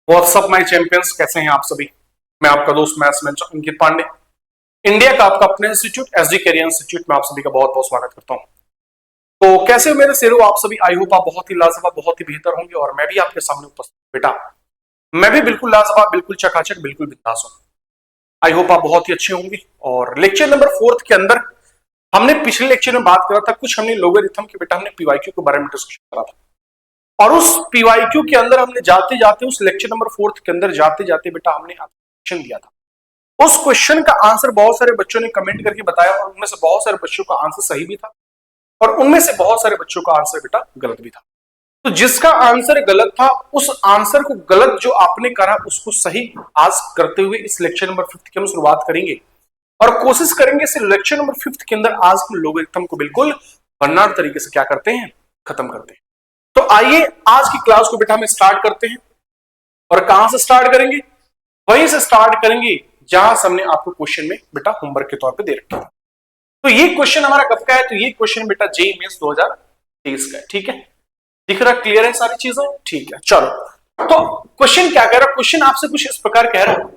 WhatsApp my champions, कैसे हैं आप सभी। मैं आपका दोस्त मैथ्स मेंटर अंकित पांडे, इंडिया का आपका अपने इंस्टीट्यूट एसडी करियर इंस्टीट्यूट में आप सभी का बहुत बहुत स्वागत करता हूं। तो कैसे हो मेरे शेरों आप सभी। आई होप आप बहुत ही लाजवाब, बहुत ही बेहतर होंगे और मैं भी आपके सामने उपस्थित बेटा, मैं भी बिल्कुल लाजवाब, बिल्कुल चकाचक, बिल्कुल बिंदास हूं। आई होप आप बहुत ही अच्छे होंगे। और लेक्चर नंबर 4 के अंदर हमने पिछले लेक्चर में बात करा था, कुछ हमने लोगरिथम के बेटा हमने पीवाईक्यू के बारे में डिस्कशन करा था। और उस पीवाईक्यू के अंदर हमने जाते जाते उस लेक्चर नंबर 4 के अंदर जाते जाते बेटा हमने क्वेश्चन दिया था। उस क्वेश्चन का आंसर बहुत सारे बच्चों ने कमेंट करके बताया और उनमें से बहुत सारे बच्चों का आंसर सही भी था और उनमें से बहुत सारे बच्चों का आंसर बेटा गलत भी था। तो जिसका आंसर गलत था उस आंसर को गलत जो आपने करा उसको सही आज करते हुए इस लेक्चर नंबर 5 की हम शुरुआत करेंगे और कोशिश करेंगे इस लेक्चर नंबर 5 के अंदर आज हम लोगरिथम को बिल्कुल बनार तरीके से क्या करते हैं, खत्म करते हैं। तो आइए आज की क्लास को बेटा हम स्टार्ट करते हैं। और कहां से स्टार्ट करेंगे, वहीं से स्टार्ट करेंगे जहां हमने आपको क्वेश्चन में बेटा होमवर्क के तौर पे दे रखा है। तो ये क्वेश्चन हमारा कब का है, तो ये क्वेश्चन बेटा जेईई मेंस 2023 का है। ठीक है, दिख रहा क्लियर है सारी चीजें, ठीक है। चलो तो क्वेश्चन क्या कह रहा है, क्वेश्चन आपसे कुछ इस प्रकार कह रहा है,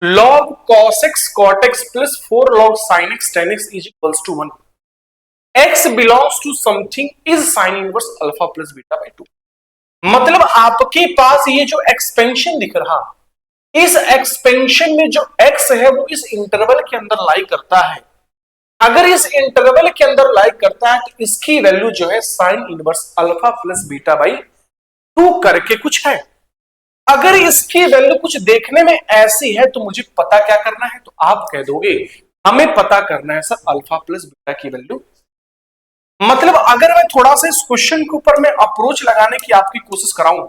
log cos x cot x plus 4 log sin x tan x is equals to 1, x belongs to something is sin inverse alpha plus beta by 2। मतलब आपके पास ये जो एक्सपेंशन दिख रहा, इस एक्सपेंशन में जो x है वो इस इंटरवल के अंदर लाई करता है। अगर इस इंटरवल के अंदर लाई करता है तो इसकी वैल्यू जो है sine inverse alpha plus beta by 2 करके कुछ है। अगर इसकी वैल्यू कुछ देखने में ऐसी है तो मुझे पता क्या करना है, तो आप कह दोगे हमें पता करना है सर अल्फा प्लस बीटा की वैल्यू। मतलब अगर मैं थोड़ा सा इस क्वेश्चन के ऊपर मैं अप्रोच लगाने की आपकी कोशिश कराऊं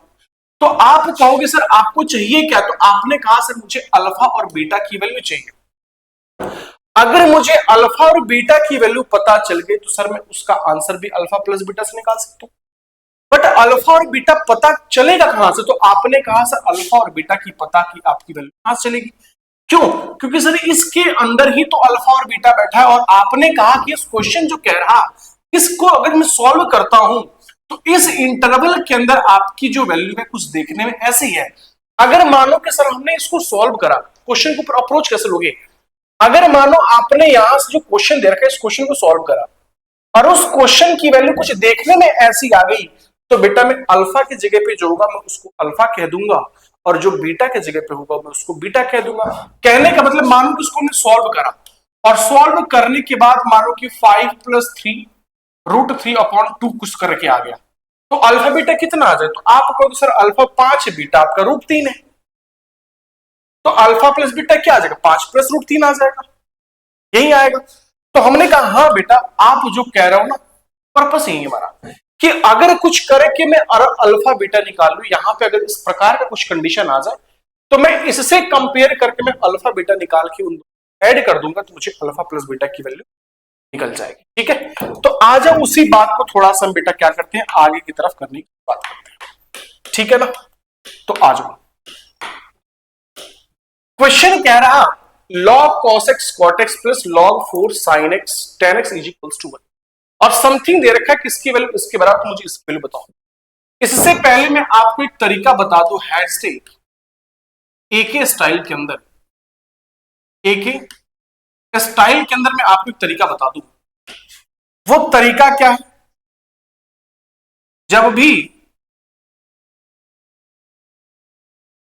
तो आप कहोगे सर आपको चाहिए क्या, तो आपने कहा सर मुझे अल्फा और बीटा की वैल्यू चाहिए। अगर मुझे अल्फा और बीटा की वैल्यू पता चल गई तो सर मैं उसका आंसर भी अल्फा प्लस बीटा से निकाल सकता हूं। बट अल्फा और बीटा पता चलेगा कहां से, तो आपने कहा सर अल्फा और बीटा की पता की आपकी वैल्यू कहां से चलेगी। क्यों, क्योंकि सर इसके अंदर ही तो अल्फा और बीटा बैठा है और आपने कहा कि इस क्वेश्चन जो कह रहा इसको अगर मैं सॉल्व करता हूं तो इस इंटरवल के अंदर आपकी जो वैल्यू है कुछ देखने में ऐसी है। अगर मानो कि सर हमने इसको सॉल्व करा, क्वेश्चन को अप्रोच कैसे लोगे, अगर मानो आपने यहां से जो क्वेश्चन दे रखा है इस क्वेश्चन को सॉल्व करा और उस क्वेश्चन की वैल्यू कुछ देखने में ऐसी आ गई तो बेटा मैं अल्फा की जगह पे जो होगा मैं उसको अल्फा कह दूंगा और जो बीटा की जगह पे होगा मैं उसको बीटा कह दूंगा। कहने का मतलब मानो कि उसको हमने सॉल्व करा और सॉल्व करने के बाद मानो कि 5 + 3 √3/2 कुछ करके आ गया तो अल्फा बीटा कितना आ जाए, तो आप कहोगे सर अल्फा 5 बीटा आपका √3 है, तो अल्फा प्लस बीटा क्या आ जाएगा, 5 + √3 आ जाएगा, यही आएगा। तो हमने कहा हाँ बेटा आप जो कह रहे हो ना पर्पस यही हमारा कि अगर कुछ करे कि मैं अल्फा बीटा निकाल लू, यहां पे अगर इस प्रकार का कुछ कंडीशन आ जाए तो मैं इससे कंपेयर करके मैं अल्फा बीटा निकाल के उन ऐड कर दूंगा तो मुझे अल्फा प्लस बीटा की वैल्यू निकल जाएगी। ठीक है, तो आज हम उसी बात को थोड़ा सा बेटा क्या करते हैं आगे की तरफ करने की बात करते हैं। ठीक है ना, तो आ जाओ। क्वेश्चन कह रहा log cos x cot x plus log 4 sin x tan x is equals to 1 और समथिंग दे रखा है किसकी वैल्यू इसके बराबर, मुझे इसकी वैल्यू बताओ। इससे पहले मैं आपको एक तरीका बता दूं, हैशटैग एके स्टाइल के अंदर, एके स्टाइल के अंदर मैं आपको एक तरीका बता दूं। वो तरीका क्या है, जब भी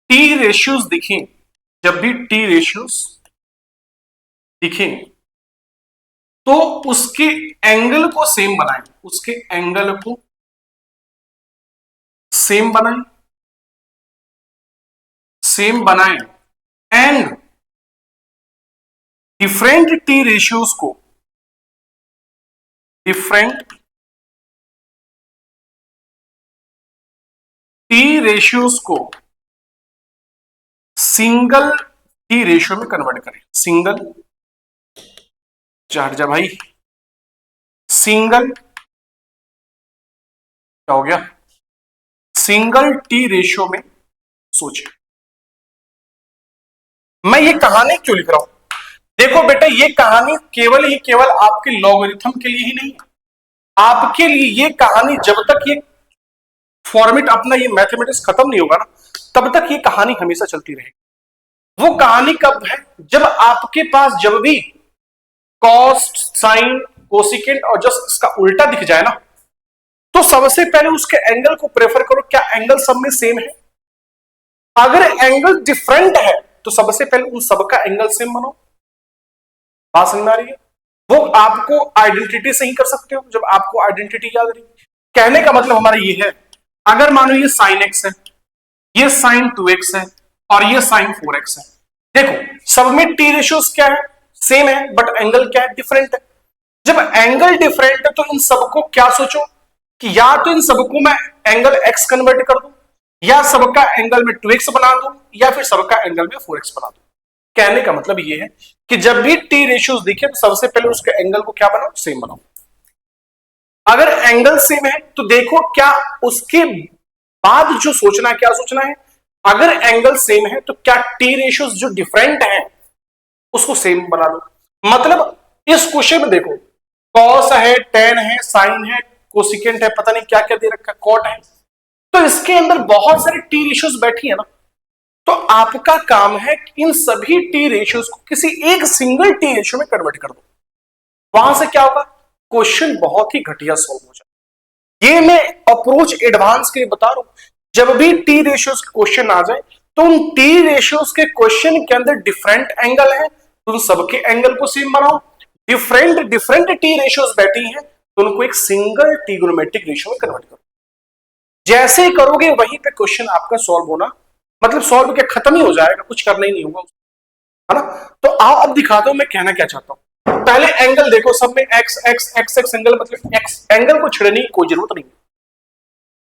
टी रेशियोज दिखें, जब भी टी रेशियोज दिखें तो उसके एंगल को सेम बनाएं, उसके एंगल को सेम बनाएं, सेम बनाएं एंड डिफरेंट टी रेशियोज को, डिफरेंट टी रेशियोज को सिंगल टी रेशियो में कन्वर्ट करें। सिंगल हट जा भाई, सिंगल क्या हो गया, सिंगल टी रेशियो में सोचिए। मैं ये कहानी क्यों लिख रहा हूं, देखो बेटा ये कहानी केवल ही केवल आपके लॉगरिथम के लिए ही नहीं है, आपके लिए ये कहानी जब तक ये फॉर्मेट अपना ये मैथमेटिक्स खत्म नहीं होगा ना, तब तक ये कहानी हमेशा चलती रहेगी। वो कहानी कब है, जब आपके पास जब भी कॉस्ट, साइन, कोसिकेंट और जस्ट इसका उल्टा दिख जाए ना, तो सबसे पहले उसके एंगल को प्रेफर करो, क्या एंगल सब में सेम है। अगर एंगल डिफरेंट है तो सबसे पहले उन सबका एंगल सेम बनाओ। बात समझ में आ रही है? वो आपको आइडेंटिटी से ही कर सकते हो, जब आपको आइडेंटिटी याद रही। कहने का मतलब हमारा ये है, अगर मानो ये साइन एक्स है, ये साइन 2x है और ये साइन 4x है, देखो सब में टी रेशियोज क्या है, सेम है, बट एंगल क्या है, डिफरेंट है। जब एंगल डिफरेंट है तो इन सबको क्या सोचो कि या तो इन सबको मैं एंगल x कन्वर्ट कर दूं, या सबका एंगल में 2x बना दूं, या फिर सबका एंगल में 4x बना दूं। कहने का मतलब ये है कि जब भी टी रेशियोज दिखे तो सबसे पहले उसके एंगल को क्या बनाओ, सेम बनाओ। अगर एंगल सेम है तो देखो क्या उसके बाद जो सोचना है, क्या सोचना है, अगर एंगल सेम है तो क्या टी रेशियोज जो डिफरेंट है उसको सेम बना लो। मतलब इस क्वेश्चन में देखो कॉस है, टेन है, साइन है, कोसिकेंट है, पता नहीं क्या क्या दे रखा है, कॉट है, तो इसके अंदर बहुत सारे टी रेशियोज बैठी है ना, तो आपका काम है कि इन सभी टी रेशियोज को किसी एक सिंगल टी रेशियो में कन्वर्ट कर दो। वहां से क्या होगा, क्वेश्चन बहुत ही घटिया सॉल्व हो जाए। ये मैं अप्रोच एडवांस के लिए बता रहा हूं। जब भी टी रेशियोज के क्वेश्चन आ जाए तो उन टी रेशियोज के क्वेश्चन के अंदर डिफरेंट एंगल है तो उन सबके एंगल को सेम बनाओ। डिफरेंट डिफरेंट टी रेशियोज बैठी हैं तो उनको एक सिंगल ट्रिगोनोमेट्रिक रेशियो में कन्वर्ट करो। जैसे ही करोगे वहीं पे क्वेश्चन आपका सॉल्व होना, मतलब सॉल्व क्या, खत्म ही हो जाएगा, कुछ करना ही नहीं होगा, है ना। तो आओ अब दिखाता हूं मैं कहना क्या चाहता हूं। पहले एंगल देखो, सब में x x x x angle, मतलब एक्स एंगल को छेड़ने की कोई जरूरत नहीं।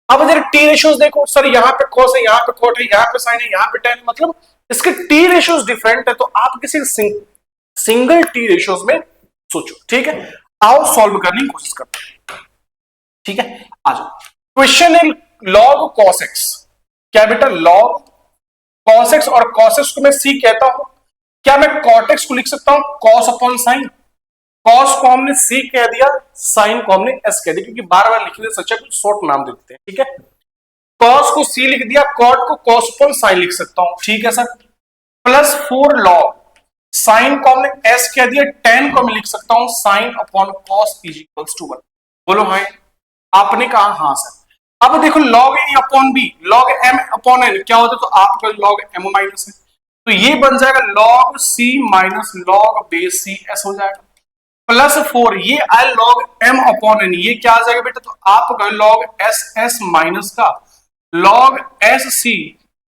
अब जरा टी रेशियोज देखो, सर यहाँ पे कॉस है, यहाँ पे कॉट है, यहाँ पे साइन है, यहाँ पे टेन, मतलब इसके टी रेशियोज डिफरेंट है, तो आप किसी सिंगल टी रेशियोज में सोचो। ठीक है, आओ सॉल्व करने की कोशिश करते हैं। ठीक है, आ जाओ। क्वेश्चन है लॉग कॉस एक्स। क्या बेटा, लॉग कॉस एक्स, और कॉस एक्स को मैं सी कहता हूं। क्या मैं कॉट एक्स को लिख सकता हूं कॉस अपॉन साइन? कॉस को हमने सी कह दिया, साइन को हमने एस कह दिया, क्योंकि बार बार लिखने से अच्छा कुछ शॉर्ट नाम दे देते हैं। ठीक है, कॉस को सी लिख दिया, कॉट को कॉस अपॉन साइन लिख सकता हूं। ठीक है सर, प्लस 4 लॉग साइन को हमने एस कह दिया, टेन को मैं लिख सकता हूं sine upon cos is equals to 1। बोलो हां, आपने कहा हां सर। अब देखो log A upon B, log M upon N क्या होता है, तो आपका लॉग एम माइनस है, तो ये बन जाएगा log C minus log base सी एस हो जाएगा, प्लस 4 ये आई लॉग एम अपॉन एन, ये क्या आ जाएगा बेटा, तो आपका लॉग एस एस माइनस का log S C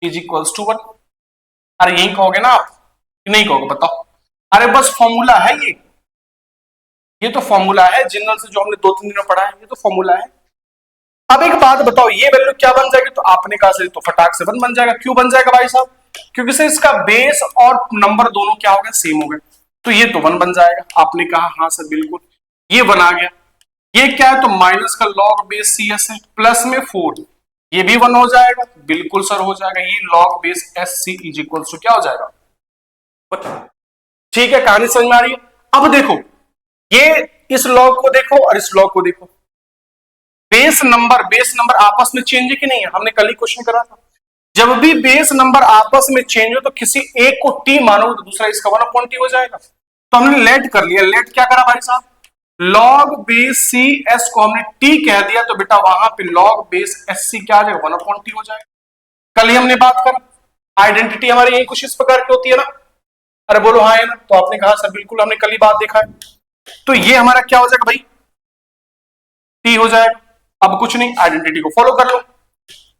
is equals to 1। अरे यही कहोगे ना आप, नहीं कहोगे बताओ? अरे बस फॉर्मूला है ये तो फॉर्मूला है जनरल से जो हमने 2-3 दिन में पढ़ा है, ये तो फॉर्मूला है। अब एक बात बताओ, ये वैल्यू क्या बन जाएगी, तो आपने कहा सर तो फटाक से 1 बन जाएगा। क्यों बन जाएगा भाई साहब? क्योंकि से इसका बेस और नंबर दोनों क्या हो गए, सेम हो गए, तो ये तो 1 बन जाएगा। आपने कहा हाँ सर बिल्कुल, ये 1 आ गया। ये क्या है, तो माइनस का लॉग बेस सी एस है, प्लस में 4, ये भी 1 हो जाएगा, बिल्कुल सर हो जाएगा। ये log base s C is equal to क्या हो जाएगा? ठीक है, कहानी समझ में आ रही है? अब देखो ये इस लॉग को देखो और इस लॉग को देखो, बेस नंबर आपस में चेंज है कि नहीं है? हमने कल ही क्वेश्चन करा था, जब भी बेस नंबर आपस में चेंज हो तो किसी एक को टी मानो तो दूसरा इसका 1/t हो जाएगा। तो हमने लेट कर लिया, लेट क्या करा भाई साहब, लॉग बेस सी एस को हमने टी कह दिया, तो बेटा वहां पे लॉग बेस एस सी क्या आ जाएगा, 1/t हो जाएगा। कल ही हमने बात करा, आइडेंटिटी हमारी यही कुछ इस प्रकार की होती है ना। अरे बोलो हाँ है ना, तो आपने कहा सर बिल्कुल, हमने कल ही बात देखा है। तो ये हमारा क्या हो जाएगा भाई, टी हो जाएगा। अब कुछ नहीं, आइडेंटिटी को फॉलो कर लो,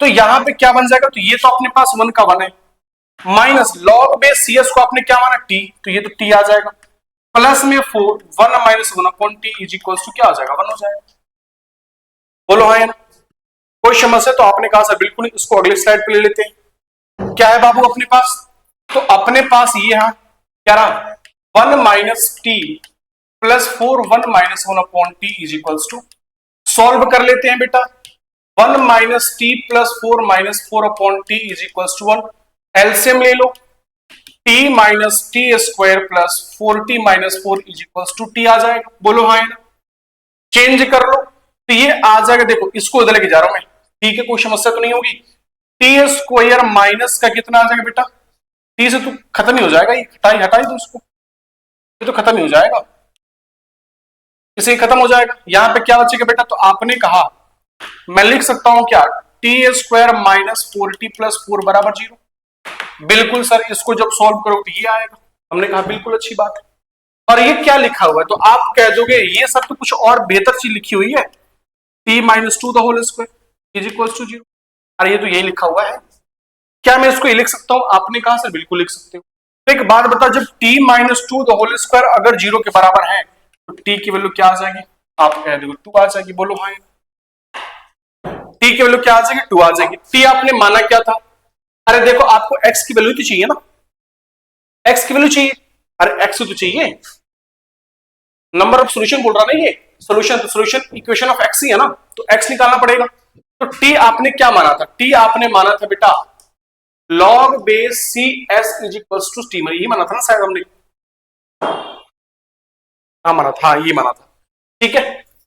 तो यहां पे क्या बन जाएगा, तो ये तो अपने पास 1 का 1 है, माइनस लॉग बेस सी एस को आपने क्या माना टी, तो ये तो टी आ जाएगा, प्लस में 4 1 minus 1/t is equal to क्या आ जाएगा, 1 हो जाएगा। बोलो हाँ, कोई समस्या? तो आपने कहा सर बिल्कुल, इसको अगले स्लाइड पे ले लेते हैं। क्या है बाबू अपने पास, तो अपने पास ये है क्या रहा, 1 minus T plus 4 1 minus 1/t is equal to, solve कर लेते हैं बेटा। 1 minus T plus 4 minus 4/t is equal to 1, LCM ले लो, t minus T square plus 4t minus 4 is equal to T आ जाएगा। बोलो हाँ, चेंज कर लो, तो ये आ जाएगा। देखो इसको इधर लेके जा रहा हूं मैं, ठीक है, कोई समस्या तो नहीं होगी। टी स्क्वायर माइनस का कितना आ जाएगा बेटा, टी से तो खत्म ही हो जाएगा, ये हटाई दो इसको, ये तो खत्म ही हो जाएगा, इसे खत्म हो जाएगा। यहां पे क्या बचेगा बेटा, तो आपने कहा मैं लिख सकता हूं क्या, T square minus 4t plus 4 बराबर 0। बिल्कुल सर, इसको जब सॉल्व करो तो ये आएगा। हमने कहा बिल्कुल अच्छी बात है। और ये क्या लिखा हुआ है, तो आप कह दोगे ये सब तो कुछ और बेहतर चीज लिखी हुई है, t minus 2 the whole square is equal to 0। अरे ये तो यही लिखा हुआ है, क्या मैं इसको ये लिख सकता हूं? आपने कहा सर बिल्कुल लिख सकते हो। तो एक बात बताओ, जब t minus 2 the whole square अगर 0 के बराबर है तो टी की वैल्यू क्या आ जाएगी, आप कह दोगे 2 आ जाएगी। बोलो हाँ, टी की वैल्यू क्या आ जाएगी, 2 आ जाएगी। टी आपने माना क्या था, अरे देखो आपको एक्स की वैल्यू तो चाहिए ना, एक्स की वैल्यू चाहिए, अरे एक्स तो चाहिए, नंबर ऑफ सॉल्यूशन बोल रहा ना ये, सॉल्यूशन इक्वेशन ऑफ एक्स ही है ना, तो एक्स निकालना पड़ेगा। तो टी आपने क्या माना था, टी आपने माना था बेटा log base C s is equals to t, यही माना था ना शायद हमने, हाँ माना था, हाँ ये माना था। ठीक है,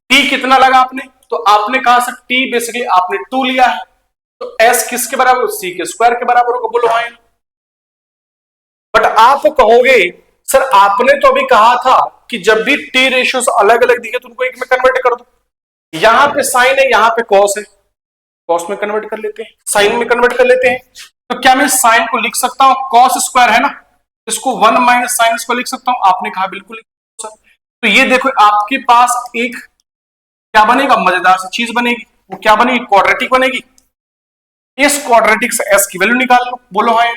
टी कितना लगा आपने, तो आपने कहा सर टी बेसिकली आपने 2 लिया है, तो एस किसके बराबर, सी के स्क्वायर के बराबर होगा। बोलो हाँ। बट आप कहोगे सर आपने तो अभी कहा था कि जब भी टी रेशियोस अलग अलग दिखे तो उनको एक में कन्वर्ट कर दो, यहां पे साइन है यहां पे कॉस है, कॉस में कन्वर्ट कर लेते हैं, साइन में कन्वर्ट कर लेते हैं। तो क्या मैं साइन को लिख सकता हूं, कॉस स्क्वायर है ना, इसको 1 माइनस साइन इसको लिख सकता हूं, आपने कहा बिल्कुल सर। तो ये देखो आपके पास एक क्या बनेगा, मजेदार सी चीज बनेगी, वो क्या बनेगी, क्वाड्रेटिक बनेगी। इस क्वाड्रेटिक से एस की वैल्यू निकाल लो। बोलो हाँ,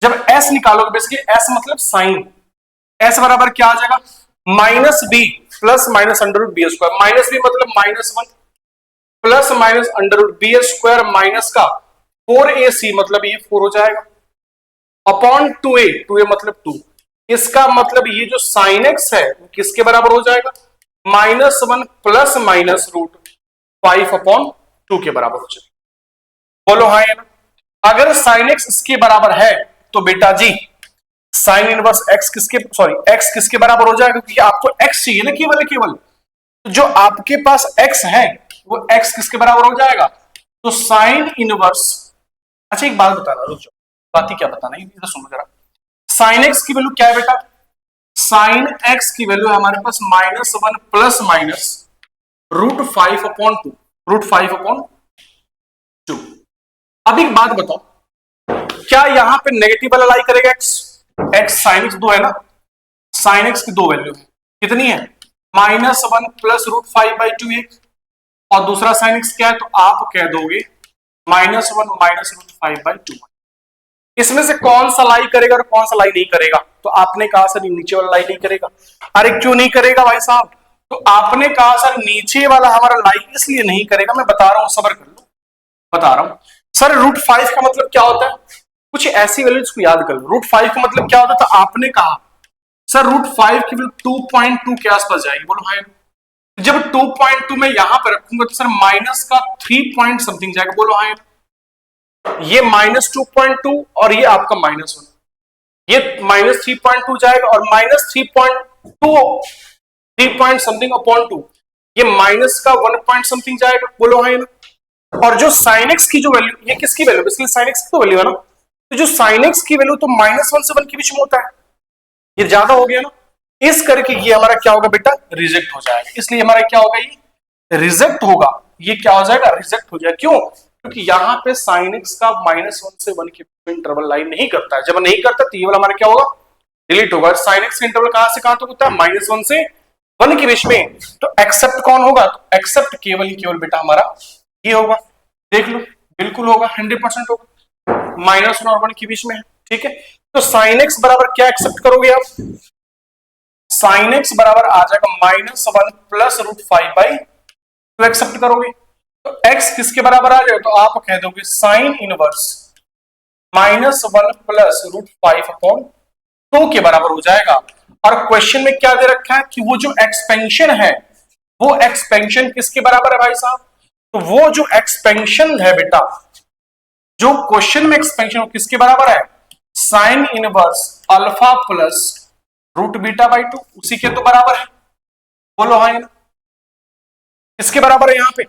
जब एस निकालोगे बेसिकली एस मतलब साइन, एस बराबर क्या आ जाएगा, minus b plus minus under root b square, minus b मतलब -1 plus minus under root b square minus का 4ac मतलब ये 4 हो जाएगा, अपॉन 2a मतलब 2। इसका मतलब ये जो साइन एक्स है वो किसके बराबर हो जाएगा, -1 प्लस माइनस रूट 5 अपॉन 2 के बराबर हो जाएगा। बोलो हाँ या ना। अगर साइन एक्स इसके बराबर है तो बेटा जी साइन इनवर्स एक्स किसके, सॉरी एक्स किसके बराबर हो जाएगा, क्योंकि आपको एक्स चाहिए ना केवल केवल, तो जो आपके पास एक्स है वो एक्स किसके बराबर हो जाएगा, तो साइन इनवर्स। अच्छा एक बात बताना, रुक जाओ, बात ही क्या बताना है इधर सुनो जरा। साइन एक्स की वैल्यू क्या है बेटा, साइन एक्स की वैल्यू है हमारे पास -1 plus minus root 5 upon 2, root 5 upon 2। अब एक बात बताओ, क्या यहां पे नेगेटिव वाला लाई करेगा एक्स, एक्स साइन एक्स 2 है ना, साइन एक्स की 2 वैल्यू है, कितनी है, -1 प्लस रूट 5/2 एक, और दूसरा साइन एक्स क्या है, तो आप कह दोगे -1 माइनस रूट 5/2। इसमें से कौन सा लाई करेगा और कौन सा लाई नहीं करेगा, तो आपने कहा सर नीचे वाला लाई नहीं करेगा। अरे क्यों नहीं करेगा भाई साहब, तो आपने कहा सर नीचे वाला हमारा लाई इसलिए नहीं करेगा, मैं बता रहा हूं सबर कर लो, बता रहा हूं। सर रूट 5 का मतलब क्या होता है, कुछ ऐसी वैल्यूज को याद कर लो, रूट 5 का मतलब क्या होता है, तो आपने कहा सर रूट 5 की वैल्यू 2.2 के आसपास जाएगी। बोलो हाँ, जब 2.2 में यहां पर रखूंगा तो सर माइनस का 3 पॉइंट समथिंग जाएगा। बोलो हाँ, ये -2.2 और ये आपका -1, ये -3.2 जाएगा, और -3.2 3 पॉइंट समथिंग अपॉन 2, ये माइनस का 1 पॉइंट समथिंग जाएगा। बोलो हाँ ना। और जो साइन एक्स की जो वैल्यू, ये किसकी वैल्यू, इसलिए साइन एक्स की तो वैल्यू है ना, तो जो साइन एक्स की वैल्यू तो -1 से 1 के बीच में होता है, ये ज्यादा हो गया ना, इस करके ये हमारा क्या होगा बेटा, रिजेक्ट हो जाएगा। इसलिए हमारा क्या होगा, ये रिजेक्ट होगा, ये क्या हो जाएगा, रिजेक्ट हो जाएगा। क्यों, क्योंकि यहाँ पे साइन एक्स का -1 से 1 के बीच में इंटरवल लाइन नहीं करता है, जब नहीं करता तो ये वाला हमारा क्या होगा, डिलीट होगा। साइन एक्स का इंटरवल कहां से कहां तक होता है, -1 से 1 के बीच में, तो एक्सेप्ट कौन होगा, तो एक्सेप्ट केवल बेटा हमारा ये होगा, देख लो बिल्कुल होगा, 100% होगा, -1 और 1 के बीच में है। ठीक है, तो साइन एक्स बराबर क्या एक्सेप्ट करोगे आप, साइन एक्स बराबर आ जाएगा -1 प्लस रूट 5/2 एक्सेप्ट करोगे, तो x किसके बराबर आ जाएगा, तो आप कह दोगे sine inverse -1 plus root 5 upon 2 के बराबर हो जाएगा। और क्वेश्चन में क्या दे रखा है कि वो जो एक्सपेंशन है वो एक्सपेंशन किसके बराबर है भाई साहब, तो वो जो एक्सपेंशन है बेटा, जो क्वेश्चन में एक्सपेंशन वो किसके बराबर है, sine inverse alpha plus root बीटा/2, उसी के तो बराबर है। बोलो हाँ, किसके बराबर है यहां पे,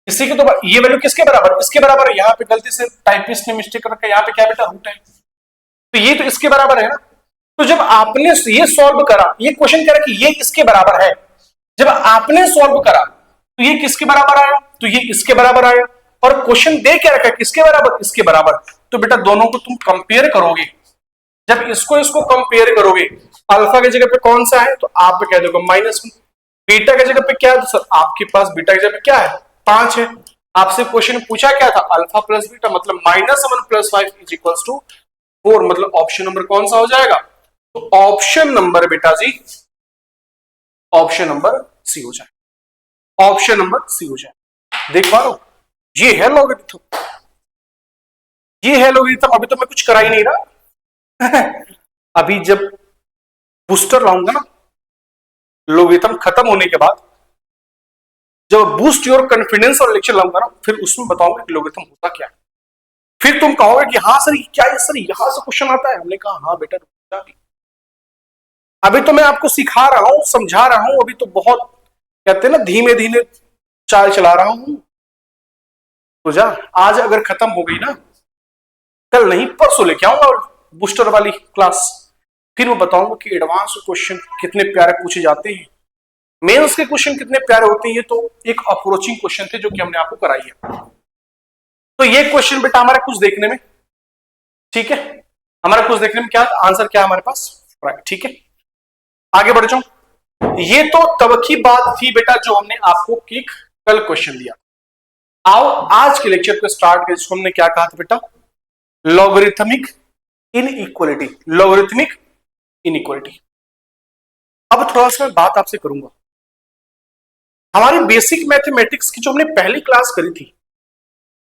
इसी के तो ये वैल्यू किसके बराबर, इसके बराबर है। यहाँ पे गलती से टाइपिस्ट ने मिस्टेक रखा, यहाँ पे क्या बेटा रूट है, तो ये तो इसके बराबर है ना। तो जब आपने ये सॉल्व करा, ये क्वेश्चन कह रहा है कि ये इसके बराबर है, जब आपने सॉल्व करा तो ये किसके बराबर आया, तो ये इसके बराबर आया, और क्वेश्चन दे क्या रखा है, किसके बराबर, इसके बराबर। तो बेटा दोनों को तुम कंपेयर करोगे, जब इसको इसको कंपेयर करोगे, अल्फा की जगह पे कौन सा है, तो आप कह दोगे -1, बीटा की जगह पे क्या है, तो सर आपके पास बीटा की जगह पे क्या है, 5 है। आपसे क्वेश्चन पूछा क्या था, अल्फा प्लस बीटा, मतलब -1 + 5 = 4, मतलब ऑप्शन नंबर कौन सा हो जाएगा, तो ऑप्शन नंबर बेटा जी, ऑप्शन नंबर सी हो जाए, ऑप्शन नंबर सी हो जाए। देख पा रहे हो, ये है लॉगरिथम, ये है लॉगरिथम। अभी तो मैं कुछ करा ही नहीं रहा अभी जब बूस्टर लाऊंगा ना, लॉगरिथम खत्म होने के बाद, जब बूस्ट योर कॉन्फिडेंस और लेक्चर लाऊंगा ना, फिर उसमें बताऊंगा कि लॉगरिथम होता क्या है। फिर तुम कहोगे कि हाँ सर क्या है, सर यहां से क्वेश्चन आता है। हमने कहा हाँ बेटा, अभी तो मैं आपको सिखा रहा हूं, समझा रहा हूं, अभी तो बहुत कहते हैं ना धीमे धीमे चाल चला रहा हूं। तो जा, आज अगर खत्म हो गई ना, कल नहीं परसों लेके आऊंगा बूस्टर वाली क्लास, फिर मैं बताऊंगा कि एडवांस क्वेश्चन कितने प्यारे पूछे जाते हैं, मेंस के क्वेश्चन कितने प्यारे होते हैं। ये तो एक अप्रोचिंग क्वेश्चन थे जो कि हमने आपको कराई है। तो ये क्वेश्चन बेटा हमारा कुछ देखने में, ठीक है, हमारा कुछ देखने में क्या आंसर क्या है हमारे पास, राइट, ठीक है। आगे बढ़ जाऊं, ये तो तब की बात थी बेटा जो हमने आपको एक कल क्वेश्चन दिया। आओ आज के लेक्चर को स्टार्ट करें, जिसको हमने क्या कहा था बेटा, लॉगरिथमिक इनइक्वालिटी, लॉगरिथमिक इनइक्वालिटी। अब थोड़ा सा मैं बात आपसे करूंगा, हमारी बेसिक मैथमेटिक्स की जो हमने पहली क्लास करी थी,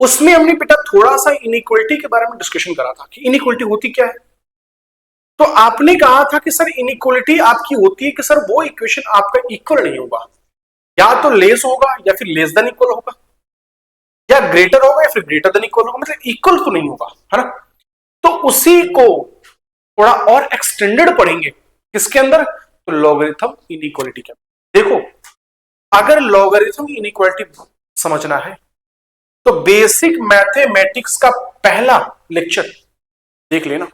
उसमें हमने बेटा थोड़ा सा इनइक्वालिटी के बारे में डिस्कशन करा था कि इनइक्वालिटी होती क्या है। तो आपने कहा था कि सर इनइक्वालिटी आपकी होती है कि सर वो इक्वेशन आपका इक्वल नहीं होगा, या तो लेस होगा या फिर लेस देन इक्वल होगा, या ग्रेटर होगा या फिर ग्रेटर देन इक्वल होगा, मतलब इक्वल तो नहीं होगा, है ना। तो उसी को थोड़ा और एक्सटेंडेड पढ़ेंगे किसके अंदर, तो लॉगरिथम इनइक्वालिटी के अंदर। देखो अगर लॉगरिथम इनइक्वालिटी समझना है तो बेसिक मैथमेटिक्स का पहला लेक्चर देख लेना।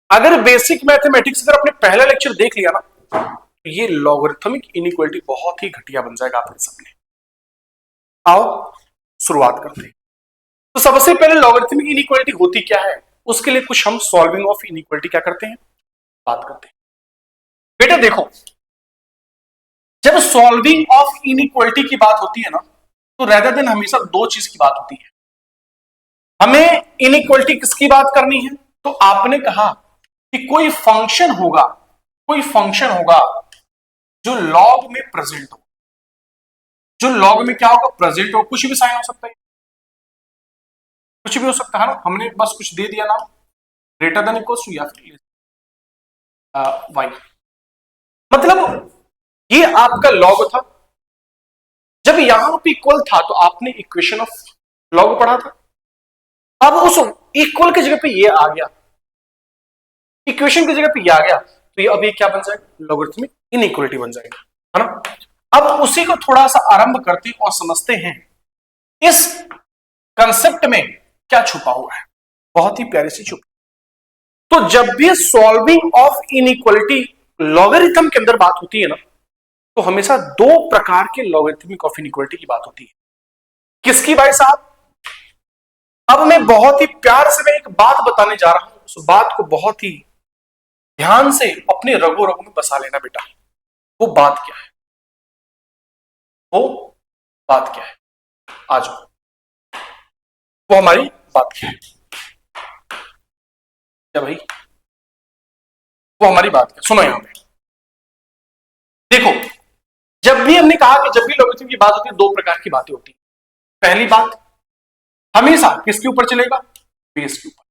अगर बेसिक मैथमेटिक्स अगर अपने पहला लेक्चर देख लिया ना, तो ये लॉगरिथमिक इनइक्वालिटी बहुत ही घटिया बन जाएगा आपके सामने। आओ शुरुआत करते हैं। तो सबसे पहले लॉगरिथमिक इनइक्वालिटी होती क्या है, उसके लिए कुछ हम सॉल्विंग ऑफ इनइक्वालिटी क्या करते हैं, बात करते हैं। बेटा देखो, जब सॉल्विंग ऑफ इनइक्वालिटी की बात होती है ना, तो रेदर देन हमेशा दो चीज की बात होती है। हमें इनइक्वालिटी किसकी बात करनी है, तो आपने कहा कि कोई फंक्शन होगा, कोई फंक्शन होगा जो लॉग में प्रेजेंट हो, जो लॉग में क्या होगा, प्रेजेंट हो, कुछ भी साइन हो सकता है, कुछ भी हो सकता है ना। हमने बस कुछ दे दिया ना, ग्रेटर देन इक्वल टू या फिर वाई, मतलब ये आपका लॉग था। जब यहां पे इक्वल था तो आपने इक्वेशन ऑफ लॉग पढ़ा था। अब उस इक्वल की जगह पे ये आ गया, इक्वेशन की जगह पे ये आ गया, तो ये अब ये क्या बन जाएगा, लॉगरिथमिक इनइक्वालिटी बन जाएगा, है ना। अब उसी को थोड़ा सा आरंभ करते और समझते हैं इस कंसेप्ट में क्या छुपा हुआ है, बहुत ही प्यारी सी छुपी। तो जब भी सॉल्विंग ऑफ इनइक्वालिटी लॉगरिथम के अंदर बात होती है ना, तो हमेशा दो प्रकार के लॉगरिथमिक ऑफ इनइक्वालिटी की बात होती है। किसकी भाई साहब, अब मैं बहुत ही प्यार से मैं एक बात बताने जा रहा हूं, उस बात को बहुत ही ध्यान से अपने रगो रगो में बसा लेना बेटा। वो बात क्या है, वो बात क्या है, आ जाओ, वो हमारी बात क्या है, क्या भाई, वो हमारी बात क्या, सुनो यहां पे देखो। जब भी हमने कहा कि जब भी लॉगरिथम की बात होती है, दो प्रकार की बातें होती है। पहली बात हमेशा किसके ऊपर चलेगा, बेस के ऊपर।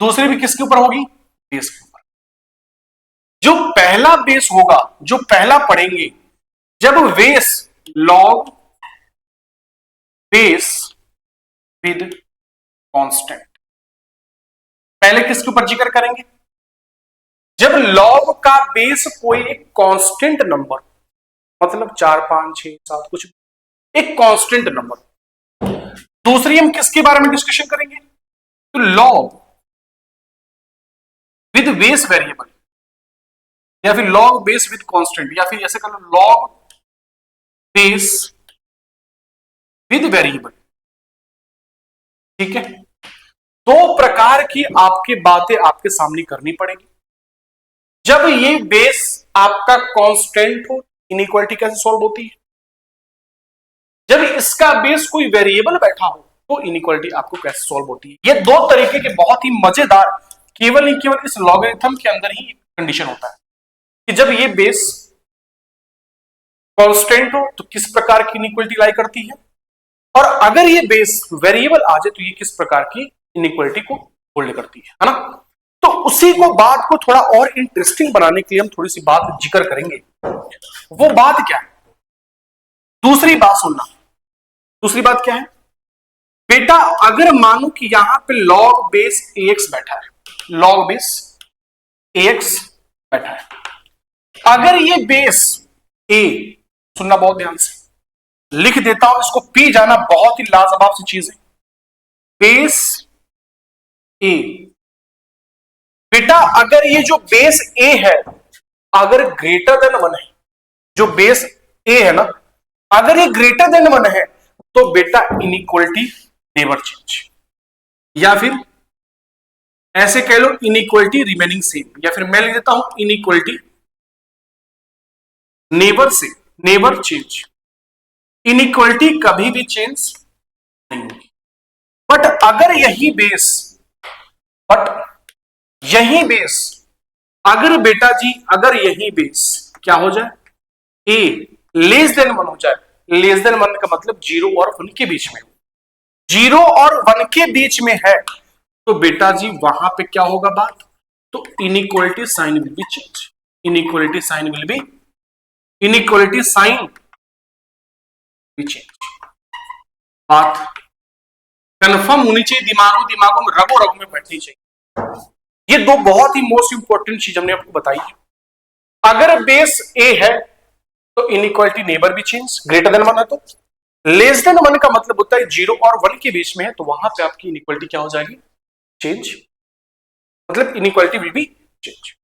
दूसरी भी किसके ऊपर होगी, बेस के ऊपर। जो पहला बेस होगा, जो पहला पढ़ेंगे, जब base log base with constant, पहले किसके ऊपर जिक्र करेंगे, जब लॉग का बेस कोई एक कांस्टेंट नंबर, मतलब 4 5 6 7 कुछ, एक कांस्टेंट नंबर। दूसरी हम किसके बारे में डिस्कशन करेंगे, तो लॉग विद बेस वेरिएबल, या फिर लॉग बेस विद कांस्टेंट, या फिर ऐसे कर लो लॉग बेस विद वेरिएबल। ठीक है, दो प्रकार की आपकी बातें आपके सामने करनी पड़ेगी। जब ये बेस आपका कांस्टेंट हो, इनइक्वालिटी कैसे सॉल्व होती है। जब इसका बेस कोई वेरिएबल बैठा हो तो इनइक्वालिटी आपको कैसे सॉल्व होती है। ये दो तरीके के बहुत ही मजेदार, केवल ही केवल इस लॉगरिथम के अंदर ही कंडीशन होता है कि जब ये बेस कांस्टेंट हो तो किस प्रकार की इनइक्वालिटी लाई करती है, और अगर ये बेस वेरिएबल आ जाए तो ये किस प्रकार की इनइक्वालिटी को होल्ड करती है ना। तो उसी को बात को थोड़ा और इंटरेस्टिंग बनाने के लिए हम थोड़ी सी बात जिक्र करेंगे। वो बात क्या है, दूसरी बात सुनना। दूसरी बात क्या है बेटा, अगर मानो कि यहां पे लॉग बेस ax बैठा है, लॉग बेस ax बैठा है, अगर ये बेस a, सुनना बहुत ध्यान से, लिख देता हूं इसको, पी जाना बहुत ही लाजवाब सी चीज है, बेस a। बेटा अगर ये जो बेस a है अगर ग्रेटर देन 1 है, जो बेस a है ना, अगर ये ग्रेटर देन 1 है तो बेटा इनइक्वालिटी नेवर चेंज, या फिर ऐसे कह लो इनइक्वालिटी रिमेनिंग सेम, या फिर मैं लिख देता हूं inequality never say never change. Inequality कभी भी चेंज नहीं होगी। बट अगर यही बेस, अगर बेटा जी अगर यही बेस क्या हो जाए, ए लेस देन 1 हो जाए, लेस देन 1 का मतलब 0 और 1 के बीच में, 0 और 1 के बीच में है, तो बेटा जी वहां पे क्या होगा बात, तो inequality sign will be change, inequality sign will be, inequality sign be change. बात कंफर्म होनी चाहिए, दिमागों में रगो रगो में बैठनी चाहिए। ये दो बहुत ही मोस्ट इंपॉर्टेंट चीज हमने आपको बताई है। अगर बेस ए है तो इनइक्वालिटी नेबर भी चेंज, ग्रेटर देन 1 है तो, लेस देन 1 का मतलब होता है 0 और 1 के बीच में है, तो वहां पे आपकी इनइक्वालिटी क्या हो जाएगी, चेंज, मतलब inequality will be change.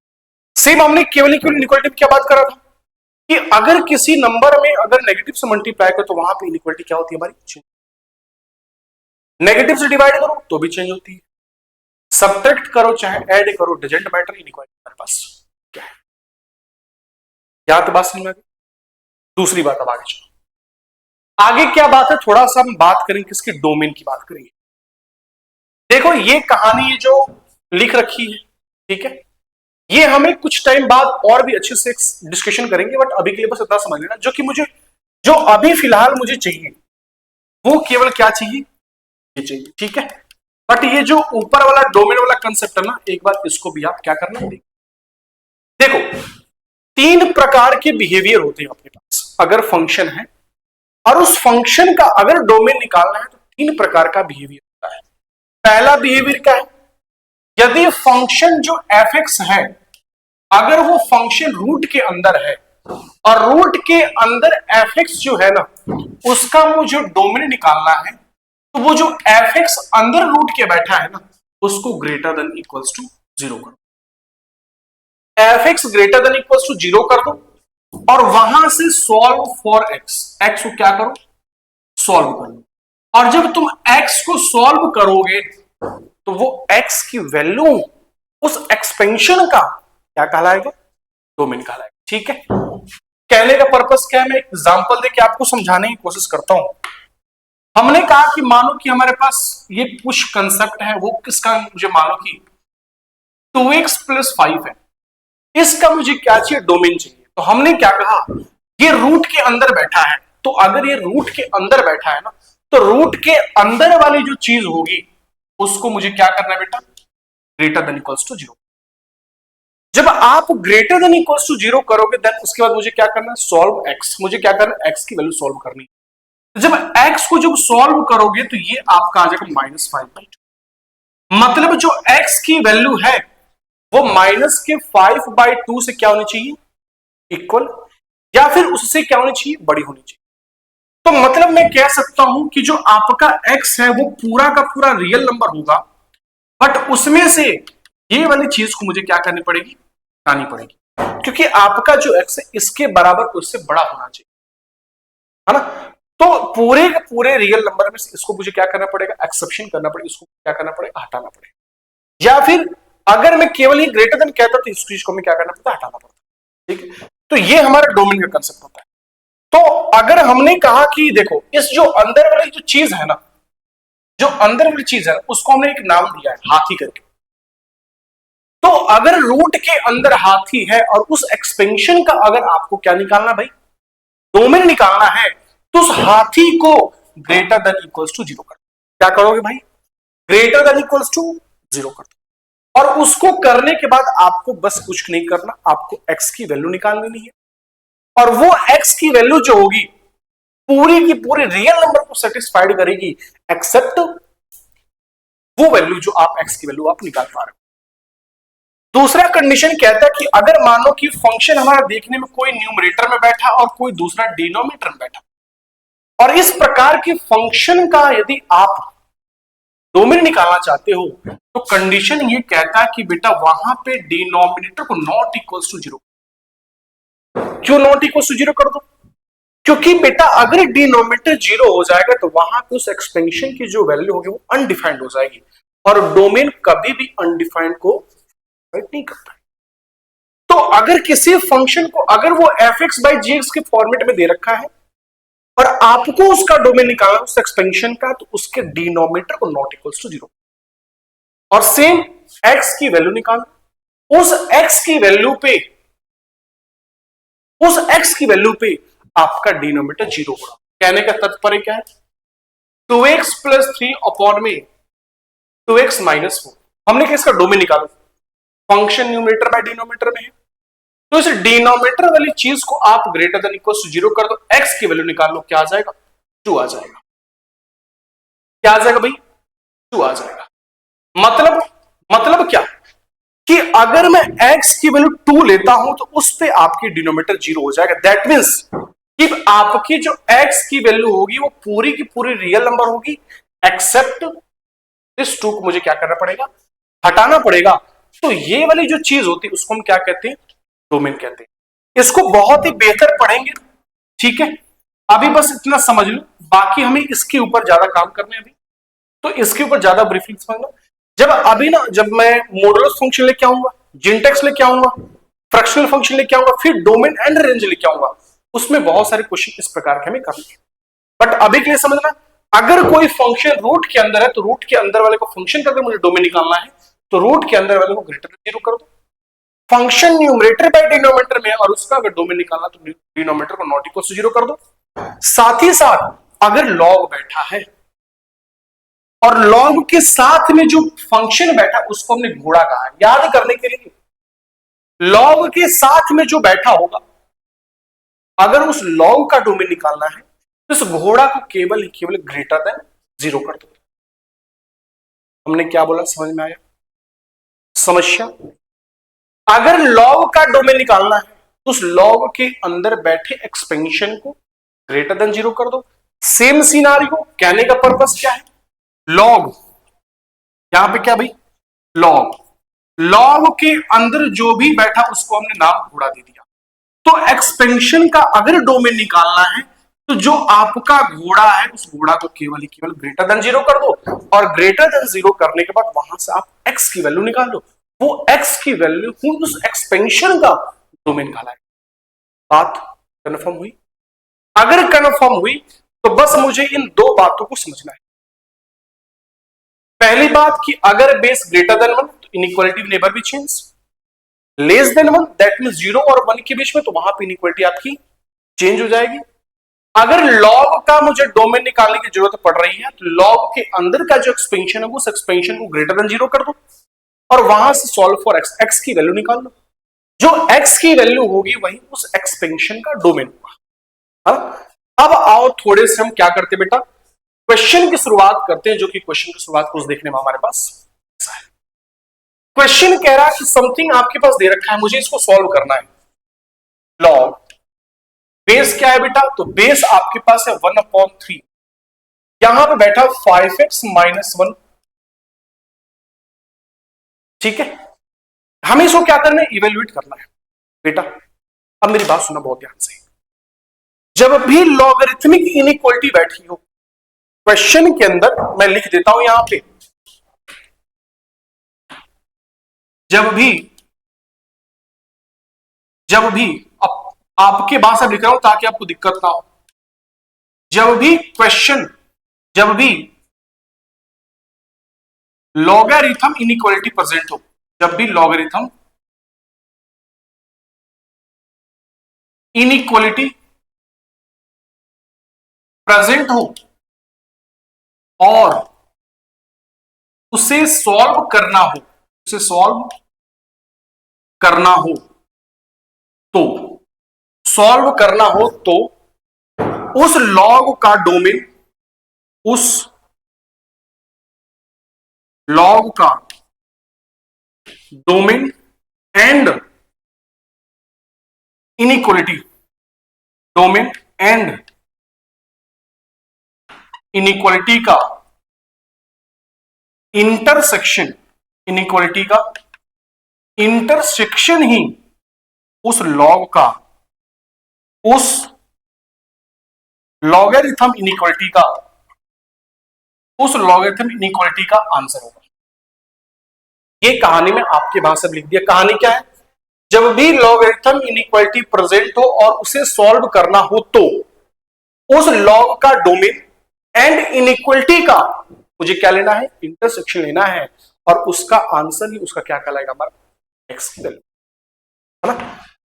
Same हमने केवल इनइक्वालिटी क्या बात करा था कि अगर किसी नंबर में अगर नेगेटिव से मल्टीप्लाई करो तो वहां पे इनइक्वालिटी क्या होती है हमारी, चेंज। नेगेटिव से डिवाइड करो तो भी चेंज होती है, सब्ट्रैक्ट करो चाहे ऐड करो, डजंट मैटर, इनइक्वालिटी हमारे पास क्या है। यहां तो बात समझ में आ गई। दूसरी बात, अब आगे चलो, आगे क्या बात है, थोड़ा सा हम बात करेंगे किसके, डोमेन की बात करेंगे। देखो ये कहानी जो लिख रखी है, ठीक है, ये हमें कुछ टाइम बाद और भी अच्छे से डिस्कशन करेंगे, बट अभी के लिए बस इतना समझ लेना, जो अभी फिलहाल मुझे चाहिए वो केवल क्या चाहिए, ये चाहिए, ठीक है। बट ये जो ऊपर वाला डोमेन वाला कंसेप्ट है ना, एक बार इसको भी आप क्या करना है, देखो 3 प्रकार के बिहेवियर होते हैं अपने पास अगर फंक्शन है, और उस फंक्शन का अगर डोमेन निकालना है तो 3 प्रकार का बिहेवियर होता है। पहला बिहेवियर क्या है, यदि फंक्शन जो f(x) है अगर वो फंक्शन रूट के अंदर है, और रूट के अंदर f(x) जो है ना उसका मुझे डोमेन निकालना है, तो वो जो f(x) अंदर रूट के बैठा है ना उसको ग्रेटर देन इक्वल्स टू 0 करो, f(x) greater than equals to 0 कर दो, और वहां से सॉल्व फॉर x को क्या करो, सॉल्व करो। और जब तुम x को सॉल्व करोगे तो वो x की वैल्यू उस एक्सपेंशन का क्या कहलाएगा, डोमेन कहलाएगा, ठीक है। कहने का पर्पस क्या है, मैं एग्जांपल देके आपको समझाने की कोशिश करता हूं। हमने कहा कि मानो कि हमारे पास ये पुश कंसेप्ट है, वो किसका, मुझे मानो कि 2x + 5 है, इसका मुझे क्या चाहिए, डोमेन चाहिए। तो हमने क्या कहा, ये रूट के अंदर बैठा है, तो अगर ये रूट के अंदर बैठा है ना तो रूट के अंदर वाली जो चीज होगी उसको मुझे क्या करना है बेटा, ग्रेटर देन इक्वल्स टू 0। जब आप ग्रेटर देन इक्वल्स टू 0 करोगे देन उसके बाद मुझे क्या करना है, सॉल्व x, मुझे क्या करना है, x की वैल्यू सॉल्व करनी है। जब x को जब सॉल्व करोगे तो ये आपका आ जाएगा -5/2, मतलब जो x की वैल्यू है वो -5/2 से क्या होनी चाहिए, इक्वल, या फिर उससे क्या होनी चाहिए, बड़ी होनी चाहिए। तो मतलब मैं कह सकता हूं कि जो आपका x है वो पूरा का पूरा रियल नंबर होगा, बट उसमें से ये वाली चीज को मुझे क्या करनी पड़ेगी, हटानी पड़ेगी, क्योंकि आपका जो x है इसके बराबर उससे बड़ा होना चाहिए, है ना। तो पूरे के पूरे रियल नंबर में से इसको मुझे क्या करना पड़ेगा, एक्सेप्शन करना पड़ेगा, इसको क्या करना पड़ेगा, हटाना पड़ेगा। या फिर अगर मैं केवल ही ग्रेटर देन कहता तो इस चीज को मैं क्या करना पड़ता, हटाना पड़ता। ठीक है, तो ये हमारा डोमेन का कंसेप्ट होता है। तो अगर हमने कहा कि देखो इस जो अंदर वाली जो चीज है ना, जो अंदर वाली चीज है उसको हमने एक नाम दिया है हाथी करके। तो अगर रूट के अंदर हाथी है और उस एक्सपेंशन का अगर आपको क्या निकालना भाई, डोमेन निकालना है, तो उस हाथी को ग्रेटर देन इक्वल्स टू 0 कर, क्या करोगे भाई, ग्रेटर देन इक्वल्स टू 0 कर दो। और उसको करने के बाद आपको बस कुछ नहीं करना, आपको x की वैल्यू निकाल लेनी है, और वो x की वैल्यू जो होगी पूरी की पूरी रियल नंबर को सेटिस्फाइड करेगी, एक्सेप्ट वो वैल्यू जो आप x की वैल्यू आप निकाल पा रहे हो। दूसरा कंडीशन कहता है कि अगर मानो कि फंक्शन हमारा देखने में कोई न्यूमरेटर में बैठा और कोई दूसरा डिनोमिनेटर में बैठा, और इस प्रकार के फंक्शन का यदि आप डोमेन निकालना चाहते हो, तो कंडीशन ये कहता है कि बेटा वहां पे डिनोमिनेटर को नॉट इक्वल्स टू 0। क्यों नॉट इक्वल्स टू 0 कर दो, क्योंकि बेटा अगर डिनोमिनेटर 0 हो जाएगा तो वहां पे उस एक्सपेंशन की जो वैल्यू होगी वो अनडिफाइंड हो जाएगी, और डोमेन कभी भी अनडिफाइंड को नहीं करता। तो अगर किसी फंक्शन को अगर वो f(x/gx) के फॉर्मेट में दे रखा है और आपको उसका डोमेन निकालना उस एक्सपेंशन का, तो उसके डिनोमिनेटर को नॉट इक्वल्स टू 0, और सेम x की वैल्यू निकालो, उस x की वैल्यू पे, उस x की वैल्यू पे आपका डिनोमिनेटर 0 होगा। कहने का तात्पर्य क्या है, 2x + 3 अपॉन में 2x - 4, हमने किसका डोमेन निकाला, फंक्शन न्यूमरेटर बाय डिनोमिनेटर में है, तो इस डिनोमिनेटर वाली चीज को आप ग्रेटर देन इक्वल टू 0 कर दो, x की वैल्यू निकाल लो, क्या आ जाएगा, 2 आ जाएगा। क्या आ जाएगा भाई, 2 आ जाएगा। मतलब क्या कि अगर मैं x की वैल्यू 2 लेता हूं तो उस पे आपकी डिनोमिनेटर 0 हो जाएगा। दैट मींस कि आपकी जो x की वैल्यू होगी वो पूरी की पूरी रियल नंबर होगी, एक्सेप्ट इस 2 को मुझे क्या करना पड़ेगा, हटाना पड़ेगा। तो ये वाली जो चीज होती है उसको हम क्या कहते हैं, डोमेन कहते हैं। इसको बहुत ही बेहतर पढ़ेंगे, ठीक है। अभी बस इतना समझ लो, बाकी हमें इसके ऊपर ज्यादा काम करने हैं अभी, तो इसके ऊपर ज्यादा ब्रीफली समझना। जब मैं मॉडुलस फंक्शन लेके आऊंगा, जिंटेक्स लेके आऊंगा, फ्रैक्शनल फंक्शन लेके आऊंगा, फिर डोमेन एंड रेंज लेके आऊंगा, उसमें बहुत सारे क्वेश्चन इस प्रकार के हमें करने हैं। बट अभी के लिए समझना, अगर कोई फंक्शन रूट के अंदर है तो रूट के अंदर वाले को फंक्शन का अगर मुझे डोमेन निकालना है तो रूट के अंदर वाले को ग्रेटर देन 0 कर दो। फंक्शन न्यूमरेटर बाय डिनोमिनेटर में और उसका अगर डोमेन निकालना तो डिनोमिनेटर को नॉट इक्वल टू 0 कर दो। साथ ही साथ अगर लॉग बैठा है और लॉग के साथ में जो फंक्शन बैठा उसको हमने घोड़ा कहा है, याद करने के लिए, लॉग के साथ में जो बैठा होगा अगर उस लॉग का डोमेन निकालना है तो इस घोड़ा को केवल ग्रेटर देन 0 कर दो। हमने क्या बोला, समझ में आया समस्या। अगर लॉग का डोमेन निकालना है तो उस लॉग के अंदर बैठे एक्सपेंशन को ग्रेटर देन 0 कर दो। सेम सिनारियो, कहने का पर्पस क्या है, लॉग, यहां पे क्या भाई, लॉग के अंदर जो भी बैठा उसको हमने नाम घोड़ा दे दिया। तो एक्सपेंशन का अगर डोमेन निकालना है तो जो आपका घोड़ा है उस घोड़ा को केवल ग्रेटर देन 0 कर दो, और ग्रेटर देन 0 करने के बाद वहां से आप x की वैल्यू निकाल लो, वो x की वैल्यू उस एक्सपेंशन का डोमेन निकाला है। बात कन्फर्म हुई? अगर कन्फर्म हुई तो बस मुझे इन दो बातों को समझना है। पहली बात कि अगर बेस ग्रेटर देन 1 तो inequality never be change, less than 1 that means 0 और 1 के बीच में, तो वहां पे इनइक्वालिटी आपकी चेंज हो जाएगी। अगर लॉग का मुझे डोमेन निकालने की जरूरत पड़ रही है तो लॉग के अंदर का जो एक्सपेंशन है उस एक्सपेंशन को ग्रेटर देन 0 कर दो और वहां से सॉल्व फॉर x, x की वैल्यू निकाल लो। जो x की वैल्यू होगी वही उस एक्सपेंशन का डोमेन होगा। अब आओ थोड़े से हम क्या करते हैं बेटा, क्वेश्चन की शुरुआत करते हैं, जो कि क्वेश्चन की शुरुआत कुछ देखने में हमारे पास ऐसा है। क्वेश्चन कह रहा है कि समथिंग आपके पास दे रखा है, मुझे इसको सॉल्व करना है। लॉग बेस क्या है बेटा? तो बेस आपके पास है 1/3, यहां पे बैठा 5x-1, ठीक है। हमें इसको क्या करना है? इवेल्युएट करना है बेटा। अब मेरी बात सुनना बहुत ध्यान से, जब भी लॉगरिथमिक इनइक्वालिटी बैठी हो क्वेश्चन के अंदर, मैं लिख देता हूं यहां पे, जब भी आपके भाषा लिख रहा हूं ताकि आपको दिक्कत ना हो, जब भी लॉगरिथम इनइक्वालिटी प्रेजेंट हो, जब भी लॉगरिथम इनइक्वालिटी प्रेजेंट हो और उसे सॉल्व करना हो, तो सॉल्व करना हो तो उस लॉग का डोमेन, उस लॉग का domain and inequality, domain and inequality का इंटरसेक्शन, इनइक्वालिटी का इंटरसेक्शन ही उस लॉग का, उस लॉगरिथम इनइक्वालिटी का, उस लॉगरिथम इनइक्वालिटी का आंसर होगा। ये कहानी में आपके भाषा में लिख दिया। कहानी क्या है? जब भी लॉगरिथम इनइक्वालिटी प्रेजेंट हो और उसे सॉल्व करना हो तो उस लॉग का डोमेन एंड इनइक्वालिटी का मुझे क्या लेना है? इंटरसेक्शन लेना है, और उसका आंसर ही उसका क्या कहलाएगा? हमारा एक्स है ना।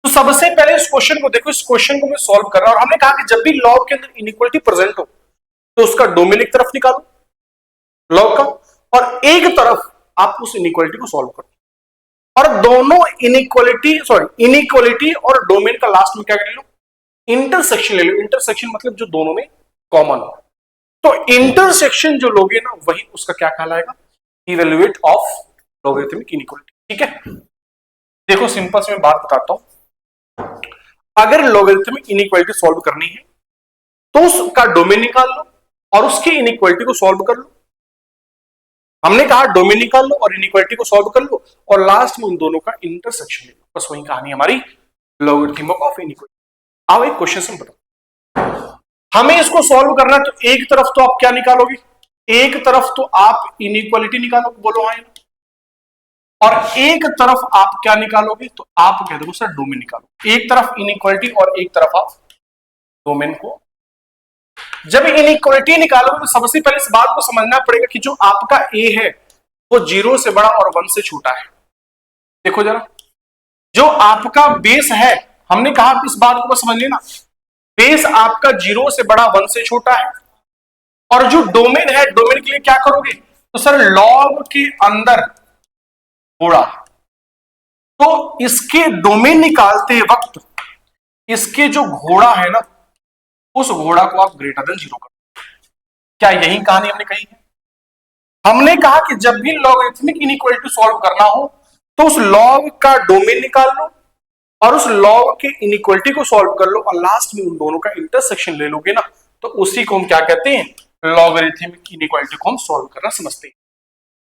तो सबसे पहले इस क्वेश्चन को देखो, इस क्वेश्चन को मैं सॉल्व कर रहा हूं और हमने कहा कि जब भी लॉग के अंदर इनइक्वालिटी प्रेजेंट हो तो उसका डोमेन एक तरफ निकालो लॉग का, और एक तरफ आप उस इनइक्वालिटी को सॉल्व करो, और दोनों इनइक्वालिटी और डोमेन का लास्ट में क्या कर लो? इंटरसेक्शन ले लो। इंटरसेक्शन मतलब जो दोनों में कॉमन हो। तो इंटरसेक्शन जो लोगे ना, वही उसका क्या कहलाएगा? Evaluate of logarithmic inequality. ठीक है, देखो सिंपल से मैं बात बताता हूं। अगर लॉगरिथमिक इनइक्वालिटी सॉल्व करनी है तो उसका डोमेन निकाल लो और उसकी इनइक्वालिटी को सॉल्व कर लो। हमने कहा डोमेन निकाल लो और इनइक्वालिटी को सॉल्व कर लो, और लास्ट में उन दोनों का इंटरसेक्शन ले लो। बस वही कहानी हमारी लॉगरिथम ऑफ इनइक्वालिटी। आओ एक क्वेश्चन से बताओ, हमें इसको सॉल्व करना है तो एक तरफ तो आप क्या निकालोगे? एक तरफ तो आप इनइक्वालिटी निकालोगे, बोलो हाँ, और एक तरफ आप क्या निकालोगे? तो आप कह दो सर डोमेन निकालो। एक तरफ इनइक्वालिटी और एक तरफ आप डोमेन को। जब इनइक्वालिटी निकालोगे तो सबसे पहले इस बात को समझना पड़ेगा कि जो आपका ए है वो 0 से बड़ा और 1 से छोटा है। देखो जरा, जो आपका बेस है, हमने कहा इस बात को समझ लेना, बेस आपका 0 से बड़ा 1 से छोटा है, और जो डोमेन है, डोमेन के लिए क्या करोगे? तो सर लॉग के अंदर घोड़ा, तो इसके डोमेन निकालते वक्त इसके जो घोड़ा है ना, उस घोड़ा को आप ग्रेटर देन 0 करो। क्या यही कहानी हमने कही है? हमने कहा कि जब भी लॉगरिथमिक इनइक्वालिटी सॉल्व करना हो तो उस लॉग का डोमेन निकाल लो और उस लॉग के इनइक्वालिटी को सॉल्व कर लो, और लास्ट में उन दोनों का इंटरसेक्शन ले लोगे ना, तो उसी को हम क्या कहते हैं? लॉगरिथमिक इनइक्वालिटी को हम सॉल्व करना समझते हैं।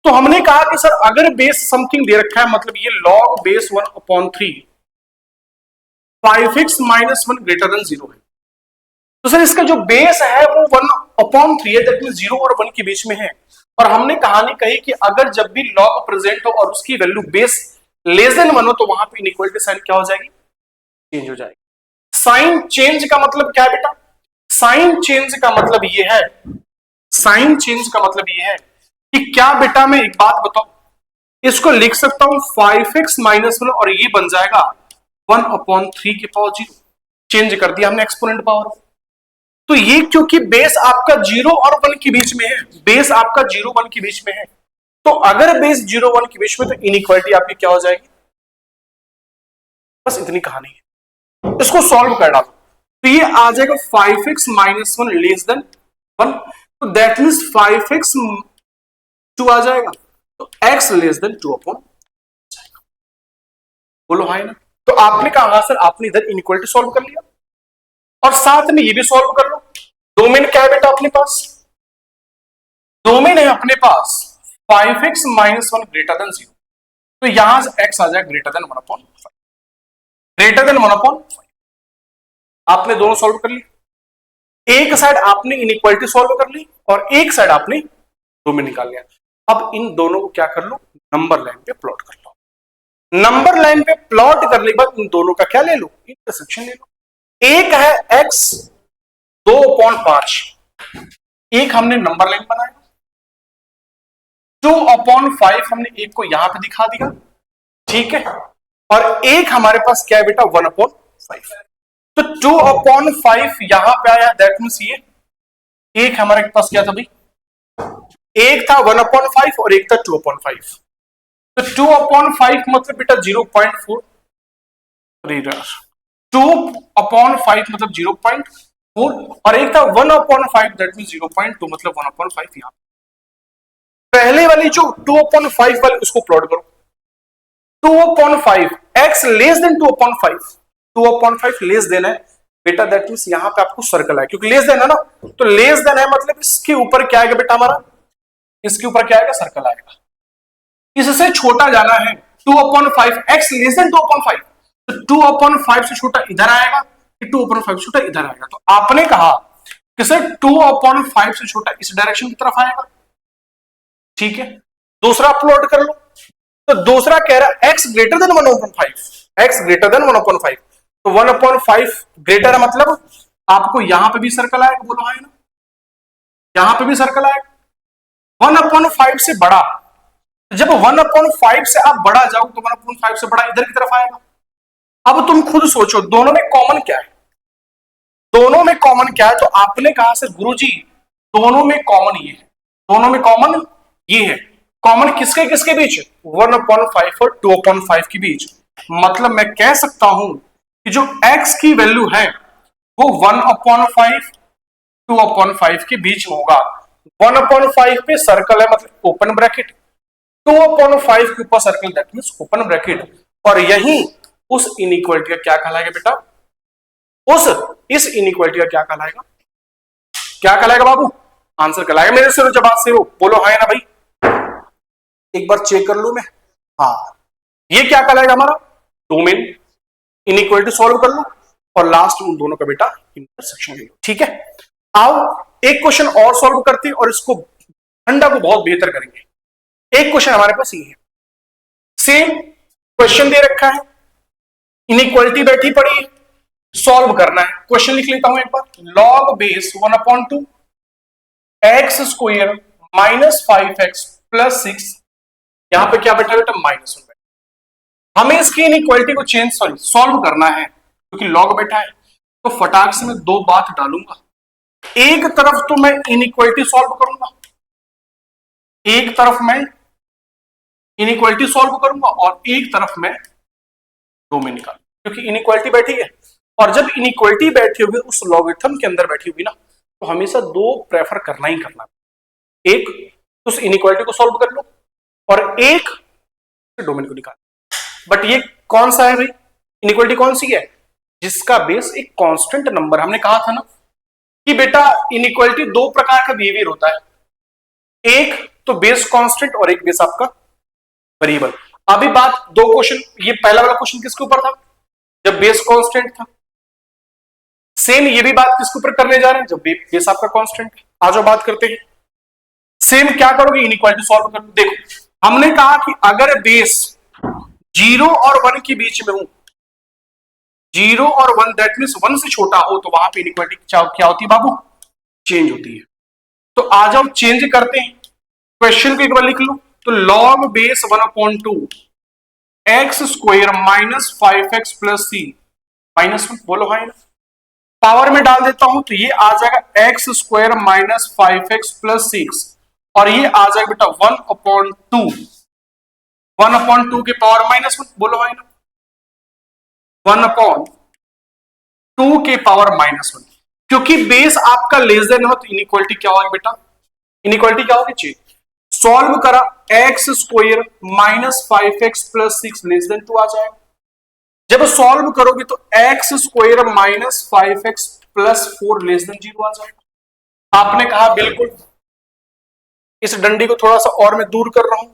तो हमने कहा कि सर अगर बेस समथिंग दे रखा है, मतलब ये log base 1/3 5x-1 greater than 0 है, तो सर इसका जो बेस है वो 1/3 है, दैट मींस 0 और 1 के बीच में है। और हमने कहानी कही कि अगर जब भी लॉग प्रेजेंट हो और उसकी वैल्यू बेस लेस देन 1 हो तो वहां पे इनइक्वालिटी साइन क्या हो जाएगी? चेंज हो जाएगी। साइन चेंज का मतलब क्या है बेटा? साइन चेंज का मतलब ये है, साइन चेंज का मतलब ये है कि क्या बेटा, मैं एक बात बताऊं, इसको लिख सकता हूं 5x-1 और ये बन जाएगा 1/3 के पावर 0। चेंज कर दिया हमने एक्सपोनेंट पावर। तो ये क्योंकि बेस आपका 0 और 1 के बीच में है, बेस आपका 0-1 के बीच में है, तो अगर बेस 0-1 के बीच में तो इनइक्वालिटी आपकी क्या हो जाएगी? बस इतनी कहानी है। इसको सॉल्व कर डालो तो ये आ जाएगा 5x-1 लेस देन 1, तो दैट मींस 5x 2 आ जाएगा, तो x लेस देन 2 अपॉन जाएगा। बोलो हाँ ना। तो आपने कहा सर आपने इधर इनइक्वालिटी सॉल्व कर लिया, और साथ में ये भी सॉल्व कर लो। डोमेन क्या है बेटा अपने पास? डोमेन है अपने पास 5x माइनस 1 ग्रेटर देन 0। तो यहां से x आ जाए ग्रेटर देन 1/5, ग्रेटर देन 1/5। आपने दोनों सॉल्व कर ली। एक साइड आपने इनइक्वालिटी सॉल्व कर ली और एक साइड आपने डोमेन निकाल लिया। अब इन दोनों को क्या कर लो, नंबर लाइन पे प्लॉट कर लो। नंबर लाइन पे प्लॉट करने के बाद इन दोनों का क्या ले लो, इंटरसेक्शन ले लो। एक है x 2/5, एक हमने नंबर लाइन बनाया 2/5, हमने एक को यहां पे दिखा दिया, ठीक है। और एक हमारे पास क्या है बेटा 1/5। तो 2/5 यहां पे आया, दैट मींस ये एक हमारे पास क्या था भाई, एक था 1/5 और एक था 2/5। तो 2/5 मतलब बेटा 0.4, 2/5 मतलब 0.4 और एक था 1/5 दैट मींस 0.2 मतलब 1/5। यहां पहले वाली जो 2/5 वाली उसको प्लॉट करो। 2/5 x less than 2/5, 2/5 less than है बेटा, दैट मींस यहां पे आपको सर्कल है, क्योंकि लेस देन है ना, तो लेस देन है मतलब इसके ऊपर क्या आएगा बेटा हमारा, इसके ऊपर क्या आएगा, सर्कल आएगा। इससे छोटा जाना है 2/5, x लेस देन 2/5, तो 2/5 से छोटा इधर आएगा, 2/5 से छोटा इधर आएगा। तो आपने कहा कि सर 2/5 से छोटा इस डायरेक्शन की तरफ आएगा, ठीक है। दूसरा प्लॉट कर लो। तो दूसरा कह रहा है x greater than 1/5, x greater than 1/5। तो 1/5 ग्रेटर मतलब आपको यहां पे भी सर्कल आएगा, बोलो है ना, यहां पे भी सर्कल आएगा। 1/5 से बड़ा, जब 1/5 से आप बड़ा जाओ तो 1/5 से बड़ा इधर की तरफ आएगा। अब तुम खुद सोचो दोनों में कॉमन क्या है, दोनों में कॉमन क्या है। तो आपने कहा सर गुरुजी दोनों में कॉमन ये है, दोनों में कॉमन ये है। कॉमन किसके किसके बीच, 1/5 और 2/5 के बीच। मतलब मैं कह सकता हूं कि जो x की वैल्यू है वो 1/5 2/5 के बीच में होगा। 1/5 पे सर्कल है मतलब ओपन ब्रैकेट, 2/5 के ऊपर circle that means open bracket. और यही उस इनइक्वालिटी का क्या कहलाएगा बेटा, इस इनइक्वालिटी का क्या कहलाएगा, क्या कहलाएगा बाबू, आंसर कहलाएगा। मेरे से जब बात से हो बोलो है ना भाई, एक बार चेक कर लू मैं, हाँ ये क्या कहलाएगा हमारा डोमेन। इनइक्वालिटी सॉल्व कर लो और लास्ट उन दोनों का बेटा इंटरसेक्शन ले लो, ठीक है। आओ एक क्वेश्चन और सॉल्व करते हैं और इसको ठंडा को बहुत बेहतर करेंगे। एक क्वेश्चन हमारे पास ये है, सेम क्वेश्चन दे रखा है, इनइक्वालिटी बैठी पड़ी है, सॉल्व करना है। क्वेश्चन लिख लेता हूं एक बार, log base 1/2 X square minus 5x plus 6, यहां पे क्या बैठा बेटा -1। हमें इसकी इनइक्वालिटी को चेंज सॉल्व करना है क्योंकि लॉग बैठा है। तो फटाक से मैं दो बात डालूंगा, एक तरफ तो मैं इनइक्वालिटी सॉल्व करूंगा, एक तरफ मैं इनइक्वालिटी सॉल्व करूंगा और एक तरफ मैं डोमेन निकालूंगा, क्योंकि इनइक्वालिटी बैठी है। और जब इनइक्वालिटी बैठी होगी उस लॉगरिथम के अंदर बैठी होगी ना, तो हमेशा दो प्रेफर करना ही करना, एक उस इनइक्वालिटी को सॉल्व कर लो और एक डोमेन को निकाल। बट ये कौन सा है भाई, इनइक्वालिटी कौन सी है, जिसका बेस एक कांस्टेंट नंबर। हमने कहा था ना कि बेटा इनइक्वालिटी दो प्रकार का बिहेवियर होता है, एक तो बेस कांस्टेंट और एक बेस आपका वेरिएबल। अभी बात दो क्वेश्चन, ये पहला वाला क्वेश्चन किसके ऊपर था, जब बेस कांस्टेंट था। सेम ये भी बात किसके ऊपर करने जा रहे हैं, जब बेस आपका कांस्टेंट है। आ जाओ बात करते हैं। सेम क्या करोगे, इनइक्वालिटी सॉल्व कर लो। देखो हमने कहा कि अगर बेस 0 और 1 के बीच में हो, 0 और 1 दैट मींस 1 से छोटा हो, तो वहां पे इनइक्वालिटी क्या होती है बाबू, चेंज होती है। तो आ जाओ चेंज करते हैं, क्वेश्चन को एक बार लिख लो। तो log base 1/2 X square minus 5x plus c -1, बोलो हाँ ना। पावर में डाल देता हूं तो ये आ जाएगा x square minus 5x plus 6 और ये आ जाएगा बेटा 1/2, 1/2 के पावर -1, बोलो हाँ ना, 1/2 के पावर -1। क्योंकि बेस आपका लेस देन हो तो इनइक्वालिटी क्या होगी बेटा, इनइक्वालिटी क्या होगी, चेंज। सॉल्व करा, x square minus 5x plus 6 less than 2 आ जाएगा। जब सॉल्व करोगे तो x square minus 5x plus 4 less then 0 आ जाएगा। आपने कहा बिल्कुल। इस डंडी को थोड़ा सा और मैं दूर कर रहा हूं,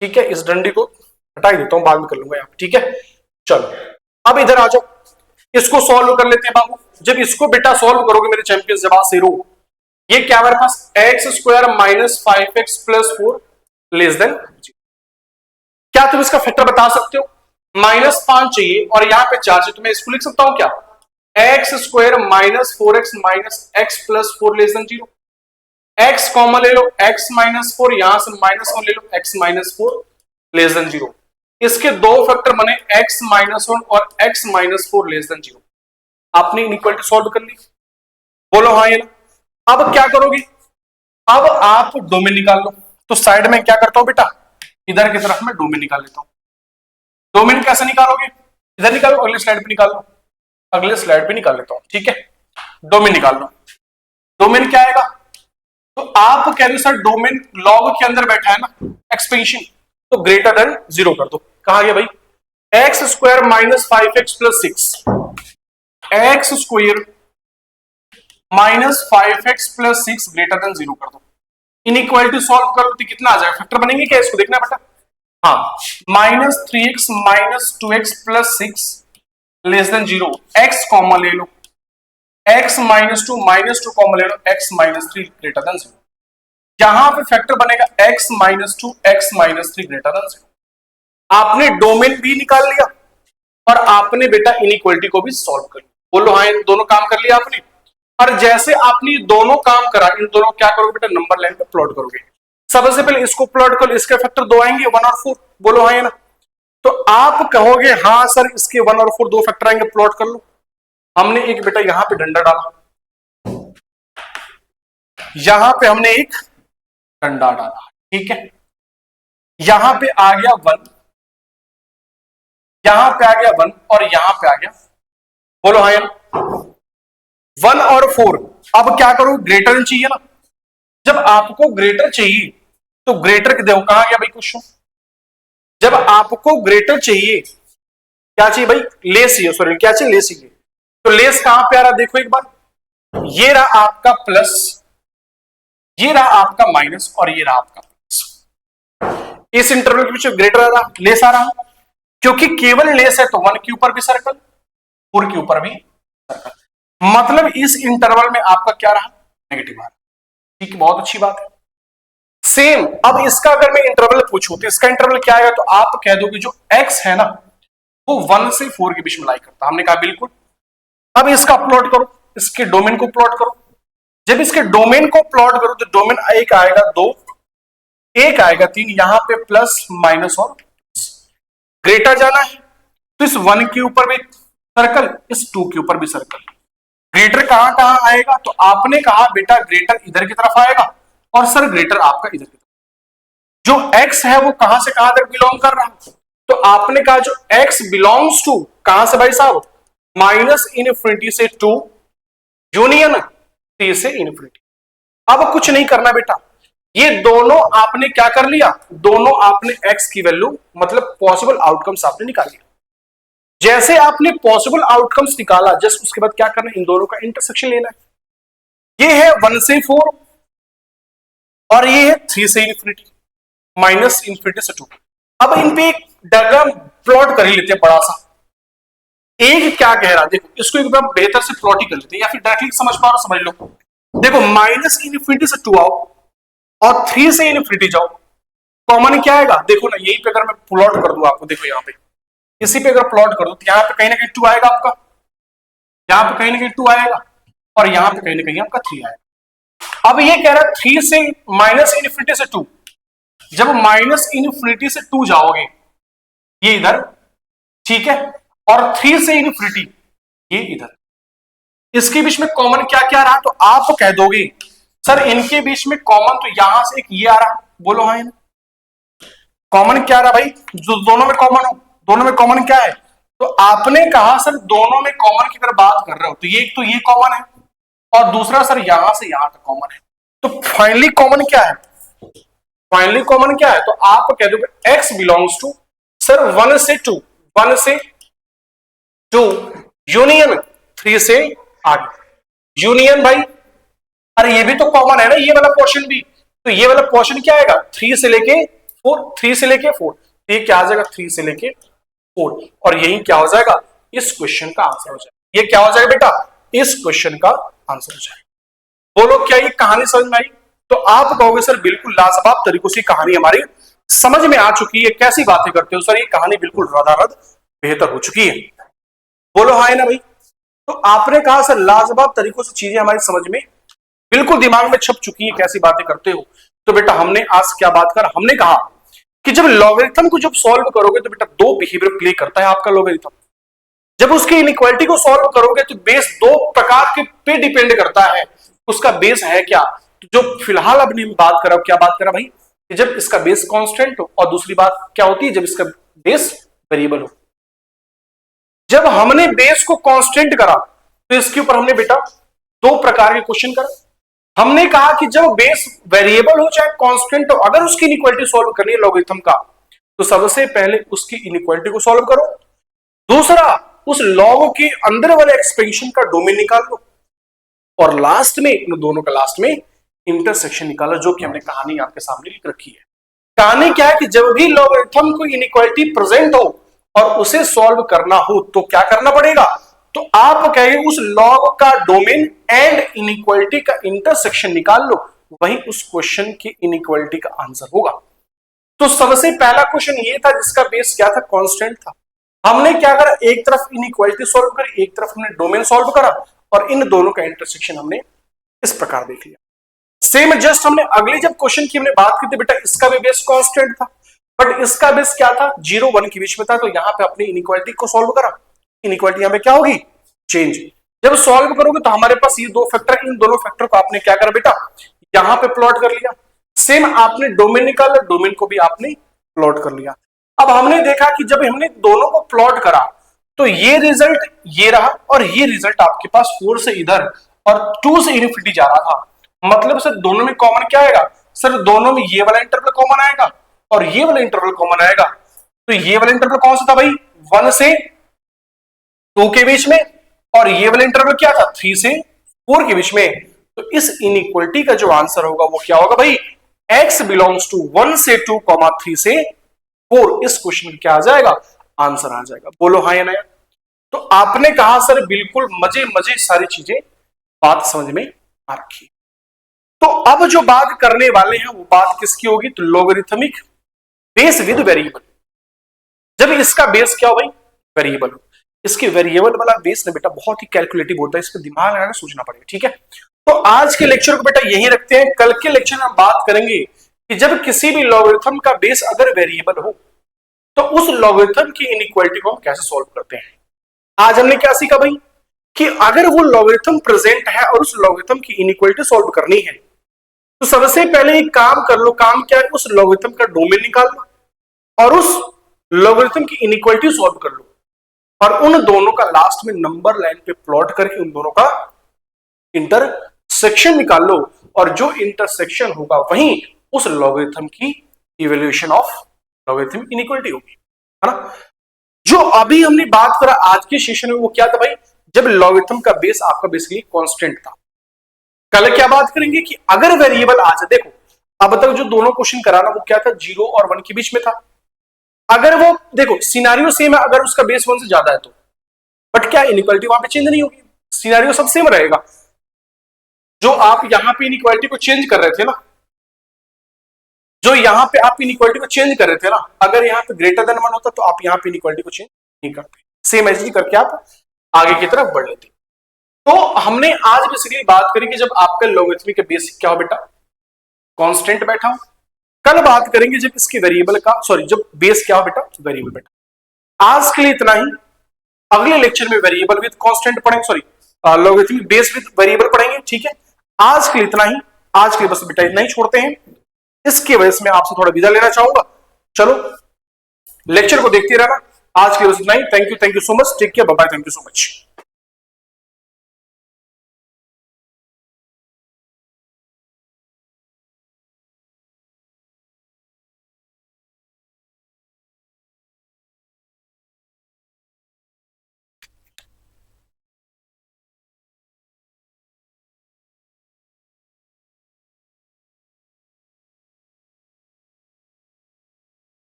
ठीक है, इस डंडी को हटा ही देता हूं, बाद में कर लूंगा यहां, ठीक है। चलो अब इधर आ जाओ, इसको सॉल्व कर लेते हैं बाबू। जब इसको बेटा सॉल्व करोगे मेरे चैंपियंस, जब जीरो, ये क्या हमारे पास X square minus 5x plus 4 less than, क्या तुम इसका फैक्टर बता सकते हो? -5 चाहिए और यहां पे 4 चाहिए, तो मैं इसको लिख सकता हूं क्या, x square minus 4x minus x plus 4 less then 0। x common ले लो, x माइनस 4, यहां से -1 ले लो, x माइनस 4 लेस देन 0। इसके दो फैक्टर बने x माइनस 1 और x माइनस 4 लेस देन 0। आपने इनइक्वालिटी सॉल्व कर ली, बोलो हाँ या ना। अब क्या करोगे, अब आप डोमेन निकाल लो। तो साइड में क्या करता हूं बेटा, इधर की तरफ मैं डोमेन निकाल लेता हूं। डोमेन कैसे निकालोगे, इधर निकालो, अगले स्लाइड पे निकाल लो, अगले स्लाइड पे निकाल लेता हूं, ठीक है। डोमेन निकाल लो। डोमेन क्या आएगा, तो आप कह रहे हो सर डोमेन लॉग के अंदर बैठा है ना, एक्सपेंशन, तो ग्रेटर देन 0 कर दो। कहा गया भाई, x square minus 5x plus 6, x square minus 5x plus 6 greater than 0 कर दो। इनइक्वालिटी सॉल्व कर लो तो कितना आ जाएगा, फैक्टर बनेंगे क्या, इसको देखना बेटा। हाँ, -3x minus 2x plus 6 less than 0, x common ले लो, x माइनस 2 कॉमन ले लो, x माइनस 3 ग्रेटर देन 0। यहां पे फैक्टर बनेगा x minus 2 x minus 3 greater than 0। आपने डोमेन भी निकाल लिया और आपने बेटा इनइक्वालिटी को भी सॉल्व कर लिया। बोलो हाँ, इन दोनों काम कर लिया आपने। और जैसे आपने दोनों काम करा, इन दोनों क्या करोगे बेटा, नंबर लाइन पे प्लॉट करोगे। सबसे पहले इसको प्लॉट करो, इसके फैक्टर 2 आएंगे, 1 और 4। बोलो हाँ या ना। तो आप कहोगे हाँ सर, इसके 1 और 4 दो फैक्टर आएंगे, प्लॉट कर लो। हमने एक बेटा यहां पे डंडा डाला, यहां पे हमने एक डंडा डाला, ठीक है। यहां पे आ गया 1, यहां पे आ गया 1 और यहां पे आ गया, बोलो हाँ या ना। 1 और 4, अब क्या करो, ग्रेटर चाहिए ना। जब आपको ग्रेटर चाहिए तो ग्रेटर के देखो कहां गया भाई क्वेश्चन। जब आपको ग्रेटर चाहिए, क्या चाहिए भाई, लेस चाहिए, सॉरी क्या चाहिए, लेस चाहिए। तो लेस कहां पे आ रहा, देखो एक बार, ये रहा आपका प्लस, ये रहा आपका माइनस और ये रहा आपका प्लस। इस इंटरवल के पीछे ग्रेटर आ रहा, लेस आ रहा, क्योंकि केवल लेस है तो 1 के ऊपर भी सर्कल, 4 के ऊपर भी सर्कल, मतलब इस इंटरवल में आपका क्या रहा, नेगेटिव आ रहा। ठीक, बहुत अच्छी बात है। सेम अब इसका अगर मैं इंटरवल पूछूं तो इसका इंटरवल क्या आएगा, तो आप कह दो कि जो x है ना वो 1 से 4 के बीच में लाई करता। हमने कहा बिल्कुल। अब इसका प्लॉट करो, इसके डोमेन को प्लॉट करो। जब इसके डोमेन को प्लॉट करो तो डोमेन एक आएगा 2, एक आएगा 3, यहां पे प्लस माइनस और ग्रेटर जाना है तो इस 1 के ऊपर भी सर्कल, इस 2 के ऊपर भी सर्कल। ग्रेटर कहां कहां आएगा, तो आपने कहा बेटा ग्रेटर इधर की तरफ आएगा और सर ग्रेटर आपका इधर की तरफ। जो x है वो कहां से कहां तक बिलोंग कर रहा है, तो आपने कहा जो x बिलोंग्स टू कहां से भाई साहब, माइनस इनफिनिटी से 2 यूनियन 3 से इनफिनिटी। अब कुछ नहीं करना बेटा, ये दोनों आपने क्या कर लिया, दोनों आपने x की वैल्यू मतलब पॉसिबल आउटकम्स आपने निकाल लिया। जैसे आपने पॉसिबल आउटकम्स निकाला, जस्ट उसके बाद क्या करना है, इन दोनों का इंटरसेक्शन लेना है। ये है 1 से 4 और ये है 3 से इनफिनिटी, माइनस इनफिनिटी से 2। अब इन पे एक डायग्राम प्लॉट कर ही लेते हैं बड़ा सा। एक क्या कह रहा है, देखो इसको एक बार बेहतर से प्लॉट ही कर लेते हैं, या फिर डायरेक्टली समझ पा रहे समझ लो। देखो माइनस इनफिनिटी से 2 आओ और 3 से इनफिनिटी जाओ, कॉमन क्या आएगा, देखो ना यहीं पे अगर मैं प्लॉट कर दूं आपको, देखो यहाँ पे इसी पे अगर प्लॉट कर दो तो यहाँ पे कहीं ना कहीं 2 आएगा आपका, यहाँ पे कहीं ना कहीं 2 आएगा और यहाँ पे कहीं ना कहीं आपका 3 आएगा। अब ये कह रहा है 3 से माइनस इनफिनिटी से 2, जब माइनस इनफिनिटी से 2 जाओगे ये इधर, ठीक है, और 3 से इनफिनिटी ये इधर, इसके बीच में कॉमन क्या क्या रहा, तो आप कह दोगे सर इनके बीच में कॉमन तो यहां से एक ये आ रहा, बोलो हाँ, कॉमन क्या रहा भाई, जो दोनों में कॉमन हो, दोनों में कॉमन क्या है, तो आपने कहा सर दोनों में कॉमन की अगर बात कर रहे हो तो ये कॉमन है और दूसरा सर यहां से यहां तक कॉमन है, तो फाइनली कॉमन क्या है, फाइनली कॉमन क्या है, तो आप कह दोगे x बिलोंग्स टू सर 1 से 2, 1 से टू यूनियन 3 से आगे। यूनियन भाई, अरे ये भी तो कॉमन है ना, ये वाला पोर्शन भी, तो ये वाला पोर्शन क्या आएगा 3 से लेके 4, 3 से लेके 4, ये क्या आ जाएगा 3 से लेके 4, और यही क्या हो जाएगा इस क्वेश्चन का आंसर हो जाएगा। ये क्या हो जाएगा बेटा, इस क्वेश्चन का आंसर हो जाएगा। बोलो क्या ये कहानी समझ में आई? तो आप कहोगे सर बिल्कुल लाजवाब तरीकों से कहानी हमारी समझ में आ चुकी है, कैसी बातें करते हो सर, ये कहानी बिल्कुल रदारद बेहतर हो चुकी है। बोलो हाँ है ना भाई। तो आपने कहा सर लाजवाब तरीकों से चीजें हमारी समझ में बिल्कुल दिमाग में छप चुकी है, कैसी बातें करते हो। तो बेटा हमने आज क्या बात कर, हमने कहा कि जब लॉगरिथम को जब सॉल्व करोगे तो बेटा दो बिहेवियर प्ले करता है आपका लॉगरिथम। जब उसकी इनइक्वालिटी को सॉल्व करोगे तो बेस दो प्रकार के पे डिपेंड करता है। उसका बेस है क्या, तो जो फिलहाल अपनी बात करा, क्या बात करा भाई, कि जब इसका बेस कांस्टेंट हो, और दूसरी बात क्या होती है जब इसका बेस वेरिएबल हो। जब हमने बेस को कांस्टेंट करा तो इसके ऊपर हमने बेटा दो प्रकार के क्वेश्चन करा। हमने कहा कि जब बेस वेरिएबल हो चाहे कांस्टेंट हो, अगर उसकी इनइक्वालिटी सॉल्व करनी है लॉगरिथम का, तो सबसे पहले उसकी इनइक्वालिटी को सॉल्व करो। दूसरा, उस लॉग के अंदर वाले एक्सपेंशन का डोमेन निकाल लो, और लास्ट में इन दोनों का लास्ट में इंटरसेक्शन निकालो, जो कि हमने कहानी आपके सामने लिख रखी है। कहानी क्या है कि जब भी लॉगरिथम को इनइक्वालिटी प्रेजेंट हो और उसे सॉल्व करना हो तो क्या करना पड़ेगा, तो आप कहेंगे उस लॉग का डोमेन एंड इनइक्वालिटी का इंटरसेक्शन निकाल लो, वही उस क्वेश्चन की इनइक्वालिटी का आंसर होगा। तो सबसे पहला क्वेश्चन ये था जिसका बेस क्या था, कांस्टेंट था। हमने क्या करा, एक तरफ इनइक्वालिटी सॉल्व करी, एक तरफ हमने डोमेन सॉल्व करा, और इन दोनों का इंटरसेक्शन हमने इस प्रकार देख लिया। सेम जस्ट हमने अगली जब क्वेश्चन की हमने बात की थी बेटा, इसका भी बेस कांस्टेंट था, बट इसका बेस क्या था 0 1 के बीच में था, तो यहां पे अपनी इनइक्वालिटी को सॉल्व करा। इनइक्वालिटी यहां पे क्या होगी, चेंज। जब सॉल्व करोगे तो हमारे पास ये दो फैक्टर, इन दोनों फैक्टर को आपने क्या करा बेटा, यहां पे प्लॉट कर लिया। सेम आपने डोमेन निकाला, डोमेन को भी आपने प्लॉट कर लिया। अब हमने देखा कि जब हमने दोनों को प्लॉट करा तो ये रिजल्ट ये रहा, और ये रिजल्ट आपके पास 4 से इधर और 2 से इनफिनिटी जा रहा था। मतलब सर दोनों में कॉमन क्या आएगा, सर दोनों में ये वाला इंटरवल कॉमन आएगा और ये वाला इंटरवल कॉमन आएगा। तो ये वाला इंटरवल कौन सा था भाई, 1 से 2 के बीच में, और ये वाला इंटरवल क्या था 3 से 4 के बीच में। तो इस इनइक्वालिटी का जो आंसर होगा वो क्या होगा भाई, x बिलोंग्स टू 1 से 2, 3 से 4। इस क्वेश्चन में क्या आ जाएगा, आंसर आ जाएगा। बोलो हाँ या नहीं। तो आपने कहा सर बिल्कुल मजे मजे सारी चीजें बात समझ में आ रखी। तो अब जो बात करने वाले हैं वो बात किसकी होगी, तो लॉगरिथमिक बेस विद वेरिएबल। जब इसका बेस क्या हो भाई, वेरिएबल हो। इसके वेरिएबल वाला बेस ना बेटा बहुत ही कैलकुलेटिव होता है, इस पर दिमाग लगाना सोचना पड़ेगा, ठीक है। तो आज के लेक्चर को बेटा यही रखते हैं। कल के लेक्चर में हम बात करेंगे कि जब किसी भी लॉगरिथम का बेस अगर वेरिएबल हो तो उस लॉगरिथम की इनइक्वालिटी को हम कैसे सॉल्व करते हैं। आज हमने क्या सीखा भाई, कि अगर वो लॉगरिथम प्रेजेंट है और उस लॉगरिथम की इनइक्वालिटी सॉल्व करनी है तो सबसे पहले एक काम कर लो। काम क्या है, उस लॉगरिथम का डोमेन निकाल लो और उस लॉगरिथम की इनइक्वालिटी सॉल्व कर लो, और उन दोनों का लास्ट में नंबर लाइन पे प्लॉट करके उन दोनों का इंटरसेक्शन निकाल लो, और जो इंटरसेक्शन होगा वही उस लॉगरिथम की इवैल्यूएशन ऑफ लॉगरिथम इनइक्वालिटी होगी, है ना। जो अभी हमने बात करा आज के सेशन में वो क्या था भाई, जब लॉगरिथम का बेस आपका बेसिकली कांस्टेंट था। कल क्या बात करेंगे कि अगर वेरिएबल आ जाए, देखो अब तक जो दोनों क्वेश्चन कराना वो क्या था, 0 और 1 के बीच में था। अगर वो देखो सिनेरियो सेम है, अगर उसका बेस 1 से ज्यादा है तो, बट क्या इनइक्वालिटी वहां पे चेंज नहीं होगी, सिनेरियो सब सेम रहेगा। जो आप यहां पे इनइक्वालिटी को चेंज कर रहे थे ना, जो यहां पे आप इनइक्वालिटी को चेंज कर रहे थे ना, अगर यहां पे ग्रेटर देन 1 होता तो आप यहां पे इनइक्वालिटी को चेंज नहीं करते, सेम ऐसे करके आप आगे की तरफ बढ़ लेते। तो हमने आज बेसिकली बात करी कि जब आपका लॉगरिथमिक का बेस क्या हो बेटा, कांस्टेंट बैठा हो। कल बात करेंगे जब इसके वेरिएबल का, सॉरी जब बेस क्या हो बेटा, वेरिएबल बेटा। आज के लिए इतना ही। अगले लेक्चर में वेरिएबल विद कांस्टेंट पढ़ेंगे, sorry logarithmic base with variable पढ़ेंगे, ठीक है। आज के लिए इतना ही। आज के लिए बस बेटा इतना ही छोड़ते हैं। इसके वजह से मैं आपसे थोड़ा विदा लेना चाहूंगा। चलो लेक्चर को देखते रहना। आज के लिए बस इतना ही। Thank you so much, take care, bye bye, thank you so much.